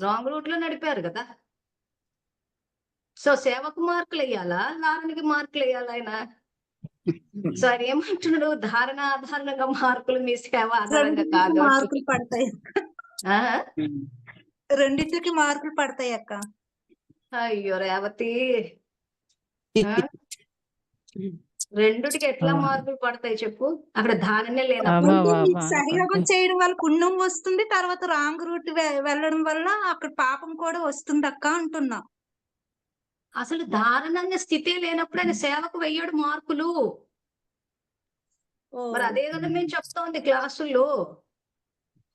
రాంగ్ రూట్ లో నడిపారు కదా. సో సేవకు మార్కులు వేయాలా, ధారణకి మార్కులు వేయాలా ఆయన? సో ఆయన ఏమంటున్నాడు, ధారణ ఆధారంగా మార్కులు, మీ సేవ ఆధారంగా రెండింటికి కాదు మార్కులు అంటున్నాడు. పడతాయి. ఆ? రెండింటికి మార్కులు పడతాయి అక్క. అయ్యో రేవతి, ఆ? రెండుటికి ఎట్లా మార్కులు పడతాయి చెప్పు? అక్కడ ధారణే లేనప్పుడు. అంటే మీకు సహయోగం చేయడం వల్ల పుణ్యం వస్తుంది, తర్వాత రాంగ్ రూట్ వెళ్ళడం వల్ల అక్కడ పాపం కూడా వస్తుంది అక్క అంటున్నా. అసలు ధారణంగా స్థితే లేనప్పుడు ఆయన సేవకు వెయ్యడు మార్కులు. మరి అదే కదా మేము చెప్తోంది క్లాసుల్లో.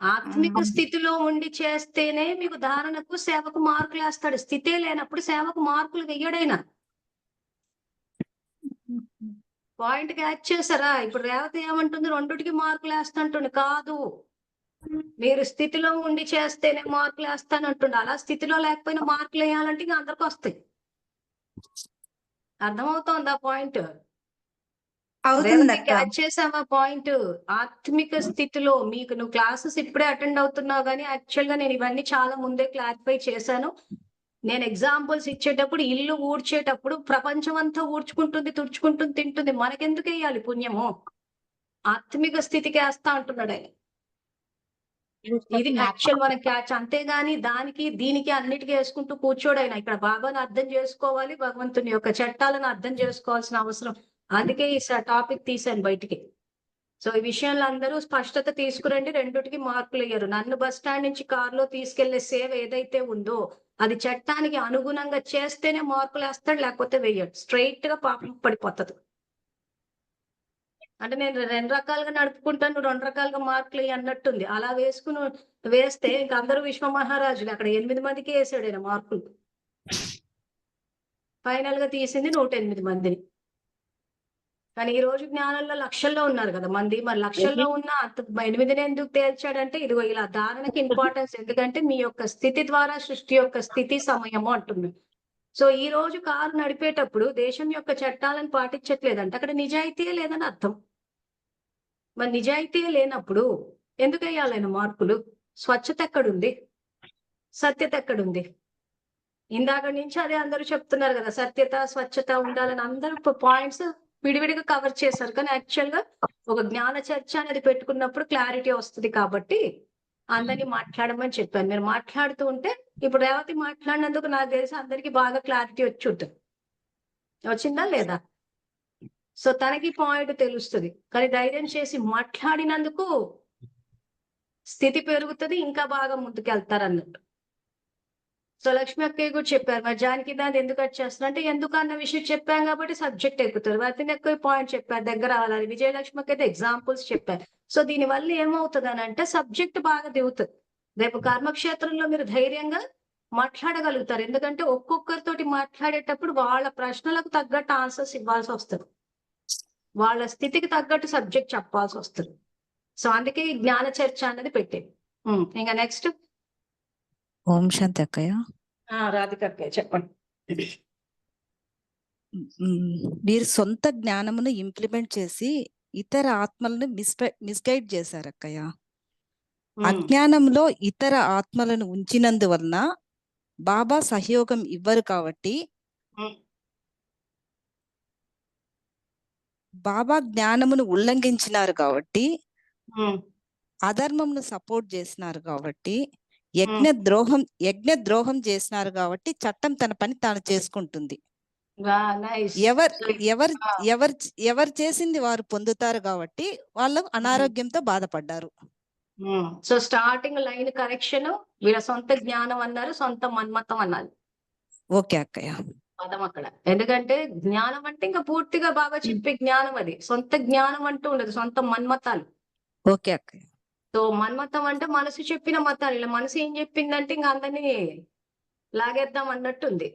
ఆత్మిక స్థితిలో ఉండి చేస్తేనే మీకు ధారణకు సేవకు మార్కులు వేస్తాడు. స్థితే లేనప్పుడు సేవకు మార్కులు వెయ్యడైనా. పాయింట్ క్యాచ్ చేశారా? ఇప్పుడు రేవతి ఏమంటుంది, రెండుటికి మార్కులు వేస్తాంటుంది. కాదు, మీరు స్థితిలో ఉండి చేస్తేనే మార్కులు వేస్తానంటుండే. అలా స్థితిలో లేకపోయినా మార్కులు వేయాలంటే ఇంకా అందరికి వస్తాయి. అర్థమవుతోందా పాయింట్? అవుతుంది అక్క. క్యాచ్ చేసావా పాయింట్? ఆత్మిక స్థితిలో మీకు, నువ్వు క్లాసెస్ ఇప్పుడే అటెండ్ అవుతున్నావు కానీ యాక్చువల్ గా నేను ఇవన్నీ చాలా ముందే క్లారిఫై చేశాను. నేను ఎగ్జాంపుల్స్ ఇచ్చేటప్పుడు, ఇల్లు ఊడ్చేటప్పుడు ప్రపంచం అంతా ఊడ్చుకుంటుంది, తుడుచుకుంటుంది, తింటుంది, మనకెందుకు వేయాలి పుణ్యము? ఆత్మిక స్థితికి వేస్తా అంటున్నాడు ఆయన. ఇది యాక్చువల్ మన క్యాచ్. అంతేగాని దానికి దీనికి అన్నిటికీ వేసుకుంటూ కూర్చోడు ఆయన. ఇక్కడ బాబాను అర్థం చేసుకోవాలి, భగవంతుని యొక్క చట్టాలను అర్థం చేసుకోవాల్సిన అవసరం. అందుకే ఈ టాపిక్ తీశాను బయటికి. సో ఈ విషయంలో అందరూ స్పష్టత తీసుకురండి. రెండుటికి మార్కులు వేయరు. నన్ను బస్ స్టాండ్ నుంచి కారులో తీసుకెళ్లే సేవ ఏదైతే ఉందో అది చట్టానికి అనుగుణంగా చేస్తేనే మార్కులు వేస్తాడు, లేకపోతే వేయడు. స్ట్రైట్ గా పాపం పడిపోతుంది. అంటే నేను రెండు రకాలుగా నడుపుకుంటాను, నువ్వు రెండు రకాలుగా మార్కులు అన్నట్టుంది. అలా వేస్తే ఇంక అందరూ విశ్వ మహారాజులు. అక్కడ 8 మందికి వేసాడు ఆయన మార్కులు. ఫైనల్ గా తీసింది 108 మందిని. కానీ ఈ రోజు జ్ఞానంలో లక్షల్లో ఉన్నారు కదా మంది. మరి లక్షల్లో ఉన్న 8ని ఎందుకు తేల్చాడంటే, ఇదిగో ఇలా ధారణకి ఇంపార్టెన్స్. ఎందుకంటే మీ యొక్క స్థితి ద్వారా సృష్టి యొక్క స్థితి సమయము అంటుంది. సో ఈ రోజు కారు నడిపేటప్పుడు దేశం యొక్క చట్టాలను పాటించట్లేదంటే అక్కడ నిజాయితీయే లేదని అర్థం. మరి నిజాయితీ లేనప్పుడు ఎందుకు వేయాలైన మార్కులు? స్వచ్ఛత ఎక్కడుంది? సత్యత ఎక్కడుంది? ఇందాక నుంచి అదే అందరూ చెప్తున్నారు కదా, సత్యత స్వచ్ఛత ఉండాలని. అందరూ పాయింట్స్ విడివిడిగా కవర్ చేశారు. కానీ యాక్చువల్ గా ఒక జ్ఞాన చర్చ అనేది పెట్టుకున్నప్పుడు క్లారిటీ వస్తుంది కాబట్టి అందరినీ మాట్లాడమని చెప్పాను. మీరు మాట్లాడుతూ ఉంటే, ఇప్పుడు రేవతి మాట్లాడినందుకు నాకు తెలిసి అందరికి బాగా క్లారిటీ వచ్చి ఉంటుంది. వచ్చిందా లేదా? సో తనకి పాయింట్ తెలుస్తుంది. కానీ ధైర్యం చేసి మాట్లాడినందుకు స్థితి పెరుగుతుంది, ఇంకా బాగా ముందుకెళ్తారు అన్నట్టు. సో లక్ష్మి అక్కయ్య కూడా చెప్పారు, మరి జానకి దాన్ని ఎందుకు వచ్చేస్తున్నా అంటే, ఎందుకు అన్న విషయం చెప్పాం కాబట్టి సబ్జెక్ట్ ఎక్కుతారు. వాటిని ఎక్కువ పాయింట్ చెప్పారు, దగ్గర అవ్వాలి. విజయలక్ష్మి అయితే ఎగ్జాంపుల్స్ చెప్పారు. సో దీని వల్ల ఏమవుతుంది అని అంటే, సబ్జెక్ట్ బాగా దిగుతుంది. రేపు కర్మక్షేత్రంలో మీరు ధైర్యంగా మాట్లాడగలుగుతారు. ఎందుకంటే ఒక్కొక్కరితోటి మాట్లాడేటప్పుడు వాళ్ళ ప్రశ్నలకు తగ్గట్టు ఆన్సర్స్ ఇవ్వాల్సి వస్తుంది. వాళ్ళ స్థితికి తగ్గట్టు సబ్జెక్ట్ చెప్పాల్సి వస్తుంది. సో అందుకే ఈ జ్ఞాన చర్చ అనేది పెట్టేది. ఇంకా నెక్స్ట్ ఓం శాంతి అక్కయ్య. రాధిక అక్కయ్య చెప్పండి. మీరు సొంత జ్ఞానమును ఇంప్లిమెంట్ చేసి ఇతర ఆత్మలను మిస్గైడ్ చేశారు అక్కయ్య. అజ్ఞానంలో ఇతర ఆత్మలను ఉంచినందువలన బాబా సహయోగం ఇవ్వరు కాబట్టి, బాబా జ్ఞానమును ఉల్లంఘించినారు కాబట్టి, అధర్మంను సపోర్ట్ చేసినారు కాబట్టి, యజ్ఞ ద్రోహం చేసినారు కాబట్టి చట్టం తన పని తాను చేసుకుంటుంది. ఎవరు చేసింది వారు పొందుతారు కాబట్టి వాళ్ళు అనారోగ్యంతో బాధపడ్డారు. సో స్టార్టింగ్ లైన్ కరెక్షన్, వీళ్ళ సొంత జ్ఞానం అన్నారు, సొంత మన్మతం అన్నారు. ఓకే అక్కయ్య. పదం అక్కడ. ఎందుకంటే జ్ఞానం అంటే ఇంకా పూర్తిగా బాగా చెప్పే జ్ఞానం అది. సొంత జ్ఞానం అంటూ ఉండదు, సొంత మన్మతాలు. ఓకే అక్కయ్య. సో మన్మతం అంటే మనసు చెప్పిన మతాలు. ఇలా మనసు ఏం చెప్పిందంటే ఇంకా అందరినీ లాగేద్దాం అన్నట్టుంది.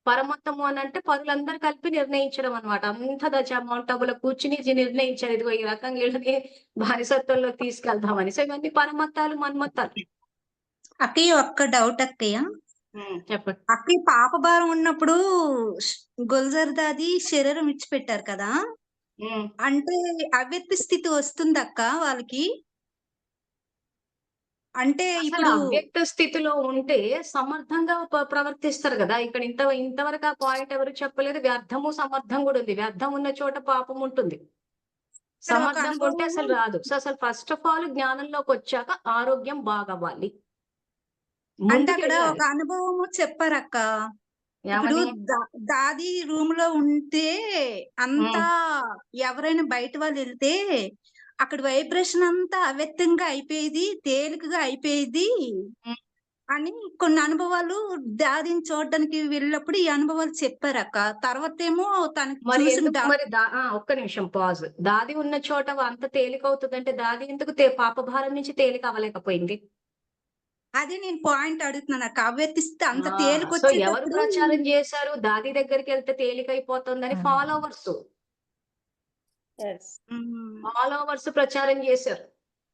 పరమత్తము అని అంటే పరులందరూ కలిపి నిర్ణయించడం అనమాట. అంత అమౌంట్ డబ్బుల కూర్చుని నిర్ణయించారు, ఇదిగో ఈ రకంగా వీళ్ళని బానిసత్వంలో తీసుకెళ్దామని. సో ఇవన్నీ పరమత్తాలు, మన్మత్తాలు. అక్కయ్య ఒక్క డౌట్ అక్కయ్య. చెప్పండి. అక్కయ్య పాప భారం ఉన్నప్పుడు గుల్జర్దాది శరీరం ఇచ్చిపెట్టారు కదా, అంటే అవ్యక్త స్థితి వస్తుంది అక్క వాళ్ళకి. అంటే అసలు ఇప్పుడు అవ్యక్త స్థితిలో ఉంటే సమర్థంగా ప్రవర్తిస్తారు కదా. ఇక్కడ ఇంతవరకు ఆ పాయింట్ ఎవరు చెప్పలేదు. వ్యర్థము సమర్థం కూడా ఉంది. వ్యర్థం ఉన్న చోట పాపం ఉంటుంది. ఇక్కడ ఒక సమర్థంగా ఉంటే అనుభవము అసలు రాదు. సో అసలు ఫస్ట్ ఆఫ్ ఆల్ జ్ఞానంలోకి వచ్చాక ఆరోగ్యం బాగవ్వాలి, అంటే అక్కడ ముందుకెళ్ళాలి. ఒక అనుభవము చెప్పారక్క. ఇప్పుడు ఏమని? దాది రూమ్ లో ఉంటే అంతా ఉమ్, ఎవరైనా బయట వాళ్ళు వెళ్తే అక్కడ వైబ్రేషన్ అంతా అవ్యక్తంగా అయిపోయేది, తేలికగా అయిపోయేది ఉమ్. అని కొన్ని అనుభవాలు దాదిని చూడడానికి వెళ్ళినప్పుడు ఈ అనుభవాలు చెప్పారక్క. తర్వాత ఏమో తనకి మరి చూసిన ఎందుకు మరి డాక్టర్ ఒక్క నిమిషం పాజ్. దాది ఉన్న చోట అంత తేలికవుతుందంటే దాది ఎందుకు పాపభారం నుంచి తేలిక అవ్వలేకపోయింది? అదే నేను పాయింట్ అడుగుతున్నాను అక్క. అవ్యక్తిస్తే అంత సో ఎవరు తేలికొచ్చేటప్పుడు ప్రచారం చేశారు దాది దగ్గరికి వెళ్తే తేలికైపోతుందని? ఫాలోవర్స్ ఉమ్, ఫాలోవర్స్ ప్రచారం చేశారు.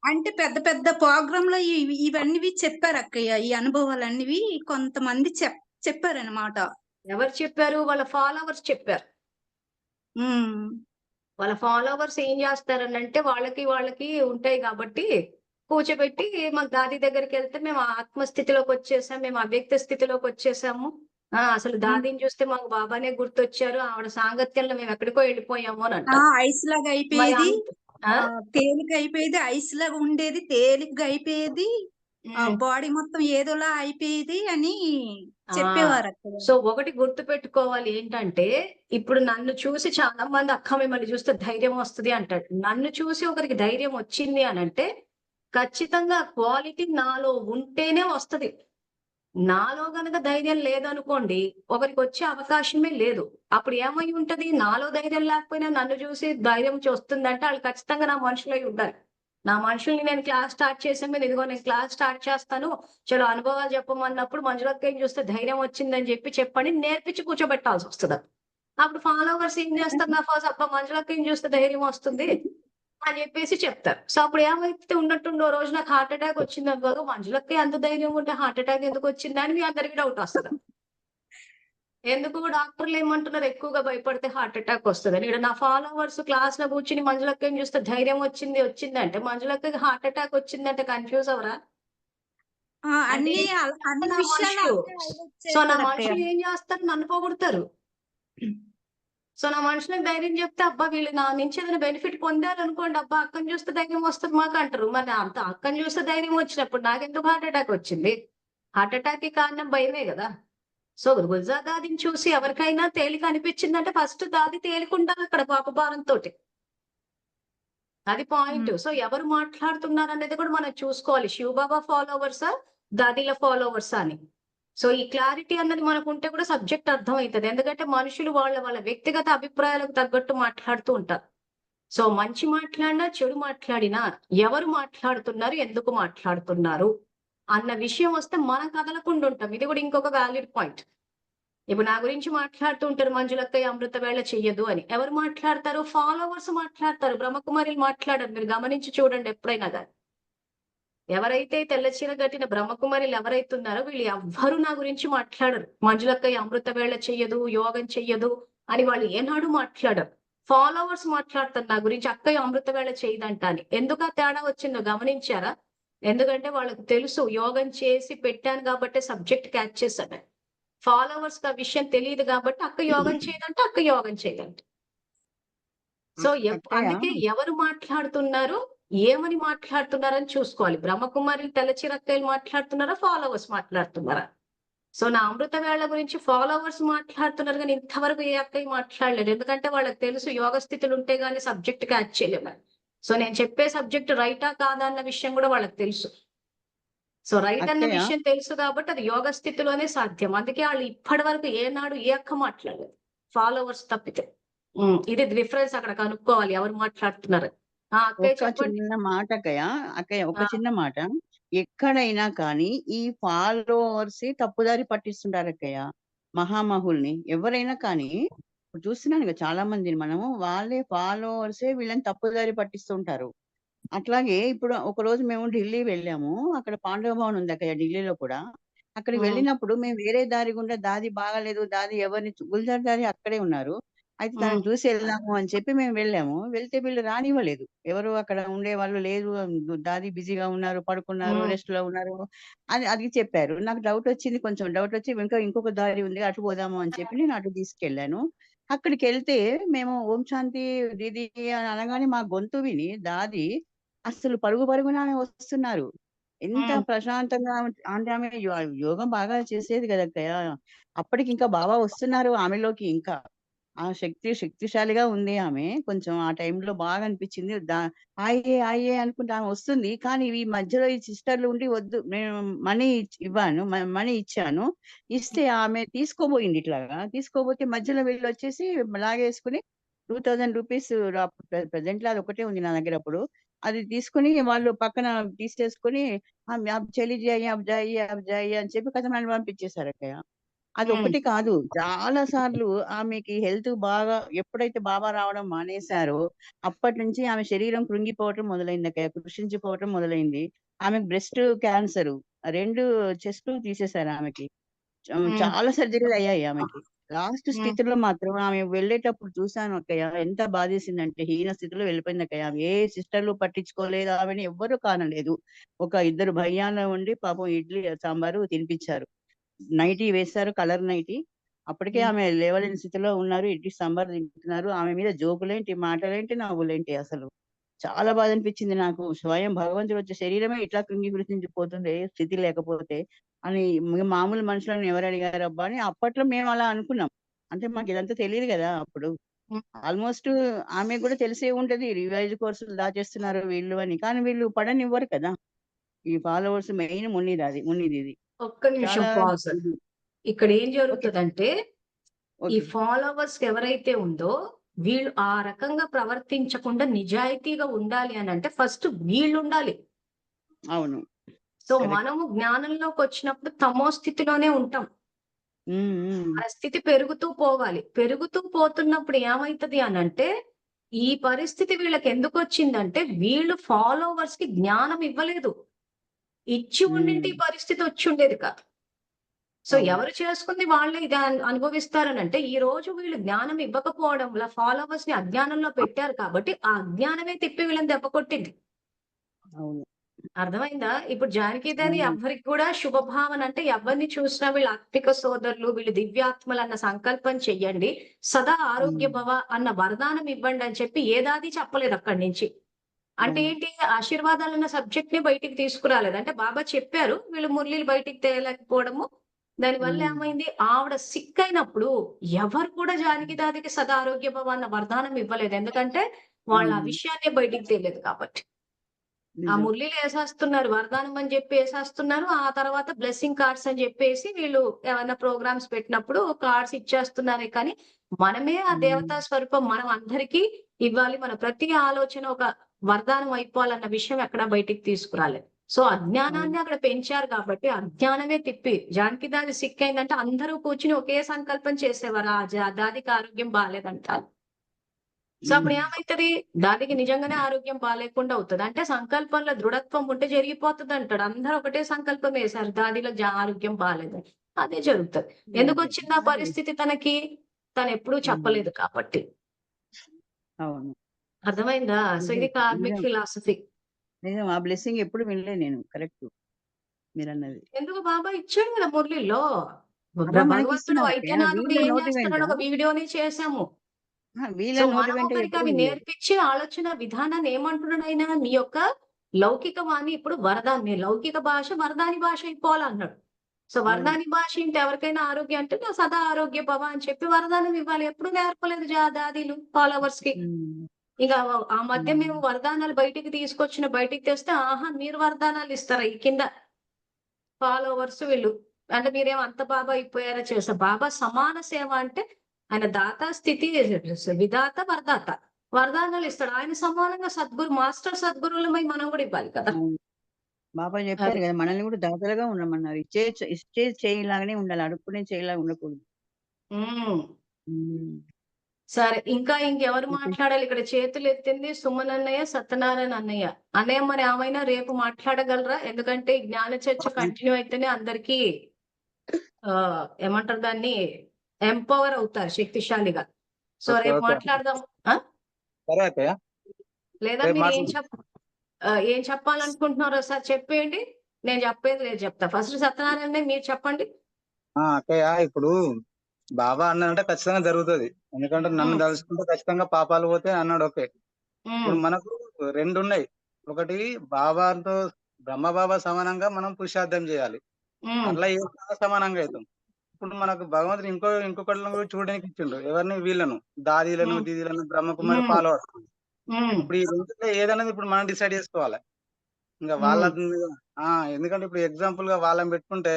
అంటే పెద్ద పెద్ద ప్రోగ్రామ్ లో ఇవన్నీ చెప్పారు అక్కయ్య. ఈ అనుభవాలన్నీ కొంతమంది చెప్పారనమాట. ఎవరు చెప్పారు? వాళ్ళ ఫాలోవర్స్ చెప్పారు. ఉమ్. వాళ్ళ ఫాలోవర్స్ ఏం చేస్తారనంటే వాళ్ళకి ఉంటాయి కాబట్టి కూర్చోబెట్టి మాకు దాది దగ్గరికి వెళ్తే మేము ఆత్మస్థితిలోకి వచ్చేసాం, మేము అవ్యక్త స్థితిలోకి వచ్చేసాము. అసలు దాదిని చూస్తే మాకు బాబానే గుర్తొచ్చారు, ఆవిడ సాంగత్యంలో మేము ఎక్కడికో వెళ్ళిపోయాము అని అంటారు. ఐస్ లాగా మరి అయిపోయేది, ఆ? తేలిక అయిపోయేది, ఐస్ లాగా ఉండేది, తేలికగా అయిపోయేది, బాడీ మొత్తం ఏదోలా అయిపోయేది అని చెప్పేవారు అక్కడ. సో ఒకటి గుర్తు పెట్టుకోవాలి ఏంటంటే, ఇప్పుడు నన్ను చూసి చాలా మంది అక్క మిమ్మల్ని చూస్తే ధైర్యం వస్తుంది అంటాడు. నన్ను చూసి ఒకరికి ధైర్యం వచ్చింది అని అంటే ఖచ్చితంగా క్వాలిటీ నాలో ఉంటేనే వస్తది. నాలో గనక ధైర్యం లేదనుకోండి ఒకరికి వచ్చే అవకాశమే లేదు. అప్పుడు ఏమై ఉంటది? నాలో ధైర్యం లేకపోయినా నన్ను చూసి ధైర్యం వస్తుందంటే వాళ్ళు ఖచ్చితంగా నా మనుషులై ఉండాలి. నా మనుషుల్ని నేను క్లాస్ స్టార్ట్ చేసే మీద ఇదిగో నేను క్లాస్ స్టార్ట్ చేస్తాను, చలో అనుభవాలు చెప్పమన్నప్పుడు మంజులక్కని చూస్తే ధైర్యం వచ్చిందని చెప్పండి నేర్పించి కూర్చోబెట్టాల్సి వస్తుంది. అప్పుడు ఫాలోవర్స్ ఏం చేస్తారు? నా ఫస్ట్ అబ్బా మంజులక్కని చూస్తే ధైర్యం వస్తుంది అని చెప్పేసి చెప్తారు. సో అప్పుడు ఏమైతే ఉన్నట్టుండో రోజు నాకు హార్ట్ అటాక్ వచ్చింది అనుకో, మంజులకి అంత ధైర్యం ఉంటే హార్ట్ అటాక్ ఎందుకు వచ్చింది అని మీ అందరికి డౌట్ వస్తుంది. ఎందుకు డాక్టర్లు ఏమంటున్నారు? ఎక్కువగా భయపడితే హార్ట్ అటాక్ వస్తుంది అని. ఇక్కడ నా ఫాలోవర్స్ క్లాస్ లో కూర్చుని మంజులక్కని చూస్తే ధైర్యం వచ్చిందంటే మంజులక్కకి హార్ట్ అటాక్ వచ్చిందంటే కన్ఫ్యూజ్ అవరా? అంటే అన్ని నా విషయాలు మనుషులు. సో నా చేశారు అక్కయ్య. మనుషులు ఏం చేస్తారు? నన్ను పోగొడతారు. సో నా మనుషులకు ధైర్యం చెప్తే అబ్బా వీళ్ళు నా నుంచి ఏదైనా బెనిఫిట్ పొందారనుకోండి, అబ్బా అక్కని చూస్తే ధైర్యం వస్తుంది మాకు అంటారు. మరి అంత అక్కని చూస్తే ధైర్యం వచ్చినప్పుడు నాకెందుకు హార్ట్ అటాక్ వచ్చింది? హార్ట్ అటాక్ కి కారణం భయమే కదా. సో గుల్జా దాదిని చూసి ఎవరికైనా తేలిక అనిపించిందంటే ఫస్ట్ దాది తేలికుంటారు అక్కడ పాపభారంతో. అది పాయింట్. సో ఎవరు మాట్లాడుతున్నారు అనేది కూడా మనం చూసుకోవాలి. శివబాబా ఫాలోవర్సా, దాదిల ఫాలోవర్సా అని. సో ఈ క్లారిటీ అన్నది మనకు ఉంటే కూడా సబ్జెక్ట్ అర్థం అవుతుంది. ఎందుకంటే మనుషులు వాళ్ళ వ్యక్తిగత అభిప్రాయాలకు తగ్గట్టు మాట్లాడుతూ ఉంటారు. సో మంచి మాట్లాడినా చెడు మాట్లాడినా ఎవరు మాట్లాడుతున్నారు, ఎందుకు మాట్లాడుతున్నారు అన్న విషయం వస్తే మనం కదలకుండా ఉంటాం. ఇది కూడా ఇంకొక వ్యాలిడ్ పాయింట్. ఇప్పుడు నా గురించి మాట్లాడుతూ ఉంటారు మంజులక్కయ్య అమృత వేళ చెయ్యదు అని. ఎవరు మాట్లాడతారు? ఫాలోవర్స్ మాట్లాడతారు. బ్రహ్మకుమారిలు మాట్లాడారు. మీరు గమనించి చూడండి ఎప్పుడైనా కానీ. ఎవరైతే తెల్ల చీర కట్టిన బ్రహ్మకుమారిలు ఎవరైతే ఉన్నారో వీళ్ళు ఎవ్వరు నా గురించి మాట్లాడరు. మంజులక్కయ్య అమృత వేళ చెయ్యదు, యోగం చెయ్యదు అని వాళ్ళు ఏనాడు మాట్లాడరు. ఫాలోవర్స్ మాట్లాడతారు నా గురించి, అక్కయ్య అమృత వేళ చేయదంట అని. ఎందుకు ఆ తేడా వచ్చిందో గమనించారా? ఎందుకంటే వాళ్ళకి తెలుసు యోగం చేసి పెట్టాను కాబట్టి సబ్జెక్ట్ క్యాచ్ చేశాను. ఫాలోవర్స్ కి ఆ విషయం తెలియదు కాబట్టి అక్క యోగం చేయదంటే అక్క యోగం చేయదంట. సో అందుకే ఎవరు మాట్లాడుతున్నారు, ఏమని మాట్లాడుతున్నారని చూసుకోవాలి. బ్రహ్మకుమారి తెల్లచిరక్కలు మాట్లాడుతున్నారా, ఫాలోవర్స్ మాట్లాడుతున్నారా? సో నా అమృత వేళ గురించి ఫాలోవర్స్ మాట్లాడుతున్నారు కానీ ఇంతవరకు ఏ అక్కయ్య మాట్లాడలేదు. ఎందుకంటే వాళ్ళకి తెలుసు యోగ స్థితులు ఉంటే గానీ సబ్జెక్ట్ క్యాచ్ చేయలేము. సో నేను చెప్పే సబ్జెక్ట్ రైటా కాదా అన్న విషయం కూడా వాళ్ళకి తెలుసు. సో రైట్ అన్న విషయం తెలుసు కాబట్టి అది యోగ స్థితిలోనే సాధ్యం. అందుకే వాళ్ళు ఇప్పటి వరకు ఏనాడు ఏ అక్క మాట్లాడలేదు, ఫాలోవర్స్ తప్పితే. ఇది డిఫరెన్స్ అక్కడ కనుక్కోవాలి ఎవరు మాట్లాడుతున్నారు. ఒక చిన్న మాట అక్కయ్య ఒక చిన్న మాట. ఎక్కడైనా కానీ ఈ ఫాలోవర్స్ తప్పుదారి పట్టిస్తుంటారు అక్కయ్య మహామహుల్ని. ఎవరైనా కానీ చూస్తున్నాను కదా చాలా మందిని మనము, వాళ్ళే ఫాలోవర్సే వీళ్ళని తప్పుదారి పట్టిస్తుంటారు. అట్లాగే ఇప్పుడు ఒక రోజు మేము ఢిల్లీ వెళ్ళాము. అక్కడ పాండవ భవన్ ఉంది అక్కయ్య ఢిల్లీలో కూడా. అక్కడికి వెళ్ళినప్పుడు మేము వేరే దారి గుండా దాది బాగాలేదు, దాది ఎవరిని గుల్జార్ దాది అక్కడే ఉన్నారు. అయితే తనని ఉమ్, చూసి వెళ్దాము అని చెప్పి మేము వెళ్ళాము. వెళ్తే వీళ్ళు రానివ్వలేదు. ఎవరు అక్కడ ఉండేవాళ్ళు లేరు. దాది బిజీగా ఉన్నారు, పడుకున్నారు, ఉమ్, రెస్ట్ లో ఉన్నారు అని అది చెప్పారు. నాకు డౌట్ వచ్చింది, కొంచెం డౌట్ వచ్చి ఇంకొక దారి ఉంది అటు పోదాము అని చెప్పి నేను అటు తీసుకెళ్ళాను. అక్కడికి వెళ్తే మేము ఓం శాంతి దీది అని అనగానే మా గొంతు విని దాది అసలు పరుగు పరుగున ఆమె వస్తున్నారు. ఎంత ఉమ్, ప్రశాంతంగా అంటే ఆమె యోగం బాగా చేసేది కదా అక్కయ్య. అప్పటికి ఇంకా బాబా వస్తున్నారు ఆమెలోకి ఇంకా. ఆ శక్తిశాలిగా ఉంది ఆమె. కొంచెం ఆ టైంలో బాగా అనిపించింది. ఆయే ఆయే అనుకుంటే ఆమె వస్తుంది. కానీ ఈ మధ్యలో ఈ సిస్టర్లు ఉండి వద్దు, నేను మనీ ఇవ్వాను, మనీ ఇచ్చాను. ఇస్తే ఆమె తీసుకోబోయింది ఇట్లాగా. తీసుకోబోతే మధ్యలో వీళ్ళు వచ్చేసి లాగేసుకుని 2000 రూపీస్ ప్రెసెంట్ లో అది ఒకటే ఉంది నా దగ్గర అప్పుడు. అది తీసుకుని వాళ్ళు పక్కన తీసేసుకుని అబ్ చలి జాయి అబ్ జాయి అబ్ జాయి అని చెప్పి కథ నన్ను పంపించేశారు అక్కయ్య. అది ఉమ్, ఒకటి కాదు, చాలా సార్లు ఆమెకి హెల్త్ బాగా ఎప్పుడైతే బాబా రావడం మానేశారో అప్పటి నుంచి ఆమె శరీరం కృంగిపోవటం మొదలైంది అక్కయ్య, కృషించిపోవటం మొదలైంది. ఆమెకు బ్రెస్ట్ క్యాన్సర్ 2 చెస్ట్ తీసేశారు ఆమెకి. ఉమ్, చాలా సర్జరీలు అయ్యాయి ఆమెకి. లాస్ట్ ఉమ్. స్థితిలో మాత్రం ఆమె వెళ్ళేటప్పుడు చూశాను అక్కయ్య, ఎంత బాధేసిందంటే హీన స్థితిలో వెళ్ళిపోయింది అక్కయ్య. ఆమె ఏ సిస్టర్లు పట్టించుకోలేదు, ఆమెని ఎవ్వరూ కానలేదు. ఒక 2 భయ్యాలు ఉండి పాపం ఇడ్లీ సాంబారు తినిపించారు. నైటీ వేశారు, కలర్ నైటీ. అప్పటికే ఉమ్. ఆమె లేవలేని స్థితిలో ఉన్నారు. ఇడ్లీ సాంబార్ తింటున్నారు. ఆమె మీద జోకులేంటి, మాటలేంటి, నవ్వులేంటి అసలు. చాలా బాధ అనిపించింది నాకు. స్వయం భగవంతుడు వచ్చే శరీరమే ఇట్లా కృంగిపోతుంది స్థితి లేకపోతే అని మామూలు మనుషులను ఎవరు అడిగారు అబ్బా అని అప్పట్లో మేము అలా అనుకున్నాం. అంటే మాకు ఇదంతా తెలియదు కదా అప్పుడు. ఉమ్. ఆల్మోస్ట్ ఆమె కూడా తెలిసే ఉంటది రివైజ్ కోర్సులు దాచేస్తున్నారు వీళ్ళు అని. కానీ వీళ్ళు పడనివ్వరు కదా. ఈ ఫాలోవర్స్ మెయిన్ మునిది ఇది ఒక్క నిమిషం చాలా పాజ్. ఇది. ఇక్కడ ఏం ఓకే జరుగుతుందంటే ఈ ఓకే. ఫాలోవర్స్ ఎవరైతే ఉందో వీళ్ళు ఆ రకంగా ప్రవర్తించకుండా నిజాయితీగా ఉండాలి అని అంటే ఫస్ట్ వీళ్ళు ఉండాలి. అవును, సో కరెక్ట్. మనము జ్ఞానంలోకి వచ్చినప్పుడు తమో స్థితిలోనే ఉంటాం. మన స్థితి పెరుగుతూ పోవాలి. పెరుగుతూ పోతున్నప్పుడు ఏమైతది అని అంటే ఈ పరిస్థితి వీళ్ళకి ఎందుకు వచ్చిందంటే వీళ్ళు ఫాలోవర్స్ కి జ్ఞానం ఇవ్వలేదు. ఇచ్చి ఉండింటే ఈ పరిస్థితి వచ్చి ఉండేది కాదు. సో అవును. ఎవరు చేసుకుంది వాళ్ళే ఇది అనుభవిస్తారని అంటే ఈ రోజు వీళ్ళు జ్ఞానం ఇవ్వకపోవడం వల్ల ఫాలోవర్స్ ని అజ్ఞానంలో పెట్టారు కాబట్టి ఆ అజ్ఞానమే తిప్పి వీళ్ళని దెబ్బ కొట్టింది. అవును. అర్థమైందా? ఇప్పుడు జానకిదాది అవును. ఎవరికి కూడా శుభభావన అంటే ఎవరిని చూసినా వీళ్ళ ఆత్మిక సోదరులు, వీళ్ళు దివ్యాత్మలు అన్న సంకల్పం చెయ్యండి, సదా ఆరోగ్య భవ అన్న వరదానం ఇవ్వండి అని చెప్పి ఏదాది చెప్పలేదు అక్కడి నుంచి. అంటే అవును. ఏంటి, ఆశీర్వాదాలు అన్న సబ్జెక్ట్ ని బయటికి తీసుకురాలేదు. అంటే బాబా చెప్పారు, వీళ్ళు మురళీలు బయటికి తేలేకపోవడము. దానివల్ల ఏమైంది, ఆవిడ సిక్ అయినప్పుడు ఎవరు కూడా జానకిదాదికి సదా ఆరోగ్య భవ అన్న వరదానం ఇవ్వలేదు. ఎందుకంటే వాళ్ళ ఆ విషయాన్ని బయటికి తేలేదు కాబట్టి. ఆ నిజం. మురళీలు వేసేస్తున్నారు, వరదానం అని చెప్పి వేసేస్తున్నారు. ఆ తర్వాత బ్లెస్సింగ్ కార్డ్స్ అని చెప్పేసి వీళ్ళు ఏమైనా ప్రోగ్రామ్స్ పెట్టినప్పుడు కార్డ్స్ ఇచ్చేస్తున్నారే కానీ మనమే ఆ దేవతా స్వరూపం మనం అందరికీ ఇవ్వాలి. మన ప్రతి ఆలోచన ఒక వరదానం అయిపోవాలన్న విషయం ఎక్కడ బయటికి తీసుకురాలేదు. సో అజ్ఞానాన్ని అక్కడ పెంచారు కాబట్టి అజ్ఞానమే తిప్పి జానకిదాది సిక్ అయిందంటే అందరూ కూర్చుని ఒకే సంకల్పం చేసేవారు, దాదికి ఆరోగ్యం బాగాలేదంటారు. సో అప్పుడు ఏమైతది, దానికి నిజంగానే ఆరోగ్యం బాగాలేకుండా అవుతుంది. అంటే సంకల్పంలో దృఢత్వం ఉంటే జరిగిపోతుంది అంటాడు. అందరూ ఒకటే సంకల్పం వేశారు, దాదిలో ఆరోగ్యం బాగాలేదని. అదే జరుగుతుంది. ఎందుకు వచ్చింది ఆ పరిస్థితి తనకి, తను ఎప్పుడూ చెప్పలేదు కాబట్టి. అవును. అర్థమైందా? సో ఇది కార్మిక్ నిజం. ఫిలాసఫీ. నిజం. ఆ బ్లెస్సింగ్ ఎప్పుడు వినలే నేను. కరెక్ట్ మీరన్నది. ఎందుకు బాబా ఇచ్చాడు కదా మురళిలో. అలా మనకి భగవంతుడు ఇస్తున్నారు అక్కయ్య. వైద్యనాథుడు వీళ్ళ ఏం నోటి వెంట చేస్తున్నాడు ఒక వీడియోని చేశాము. వీళ్ళ సో నోటి మనం వెంట ఒకరికి ఎప్పుడు అవి వినలేదు. నేర్పించి ఆలోచన విధానాన్ని ఏమంటున్నాడు ఆయన, మీ యొక్క లౌకిక వాణి ఇప్పుడు వరదాన్ని, లౌకిక భాష వరదాని భాష అయిపోవాలన్నాడు. సో అవును. వరదాని భాష ఇంటి ఎవరికైనా ఆరోగ్యం అంటే నా సదా ఆరోగ్య భవ అని చెప్పి వరదానం ఇవ్వాలి. ఎప్పుడు నేర్పలేదు దాదీలు ఫాలోవర్స్ కి. ఇక ఆ మధ్య మేము వరదానాలు బయటికి తెస్తే ఆహా మీరు వరదానాలు ఇస్తారా ఈ కింద ఫాలోవర్స్ వీళ్ళు, అంటే మీరేం అంత బాబా అయిపోయారా చేస్తారు. బాబా సమాన సేవ అంటే ఆయన దాత స్థితి విధాత వరదాత, వరదానాలు ఇస్తాడు. ఆయన సమానంగా మాస్టర్ సద్గురువులమై మనం కూడా ఇవ్వాలి కదా. అవును. బాబా చెప్పారు అది కదా, మనల్ని కూడా దాతలుగా ఉండమన్నారు. ఇచ్చే చేయలాగానే ఉండాలి, అడుక్కునే చేయలాగా ఉండకూడదు. ఉమ్. సరే, ఇంకా ఇంకెవరు ఓకే. మాట్లాడాలి? ఇక్కడ చేతులు ఎత్తింది సుమన్ అన్నయ్య, సత్యనారాయణ అన్నయ్య. అన్నయ్య మరి ఏమైనా రేపు మాట్లాడగలరా? ఎందుకంటే ఈ జ్ఞాన చర్చ కంటిన్యూ అయితేనే అందరికీ ఏమంటారు దాన్ని, ఎంపవర్ అవుతారు శక్తిశాలిగా. సో ఓకే రేపు ఓకే మాట్లాడదాం. సరే అక్కయ్య లేదా రేపు మీరు మాట్లాడదాం. ఏం చెప్పాలనుకుంటున్నారో సార్ చెప్పేయండి. నేను చెప్పేది లేదు చెప్తా. ఫస్ట్ సత్యనారాయణ మీరు చెప్పండి. అక్కయ్య ఇప్పుడు బాబా అన్నాడంటే ఖచ్చితంగా జరుగుతుంది. ఎందుకంటే నన్ను తలుచుకుంటే ఖచ్చితంగా పాపాలు పోతే అన్నాడు. ఓకే, ఇప్పుడు మనకు రెండు ఉన్నాయి. ఒకటి బాబాతో బ్రహ్మ బాబా సమానంగా మనం పురుషార్థం చేయాలి, అట్లా ఏ సమానంగా అవుతాం. ఇప్పుడు మనకు భగవంతుడు ఇంకొకళ్ళని కూడా చూడడానికి ఇచ్చిండు. ఎవరిని? వీళ్ళను, దాదీలను దీదీలను బ్రహ్మకుమారి ఫాలోవర్స్. ఇప్పుడు ఈ రెండులో ఏదనేది ఇప్పుడు మనం డిసైడ్ చేసుకోవాలి. ఇంకా వాళ్ళ ఎందుకంటే ఇప్పుడు ఎగ్జాంపుల్ గా వాళ్ళని పెట్టుకుంటే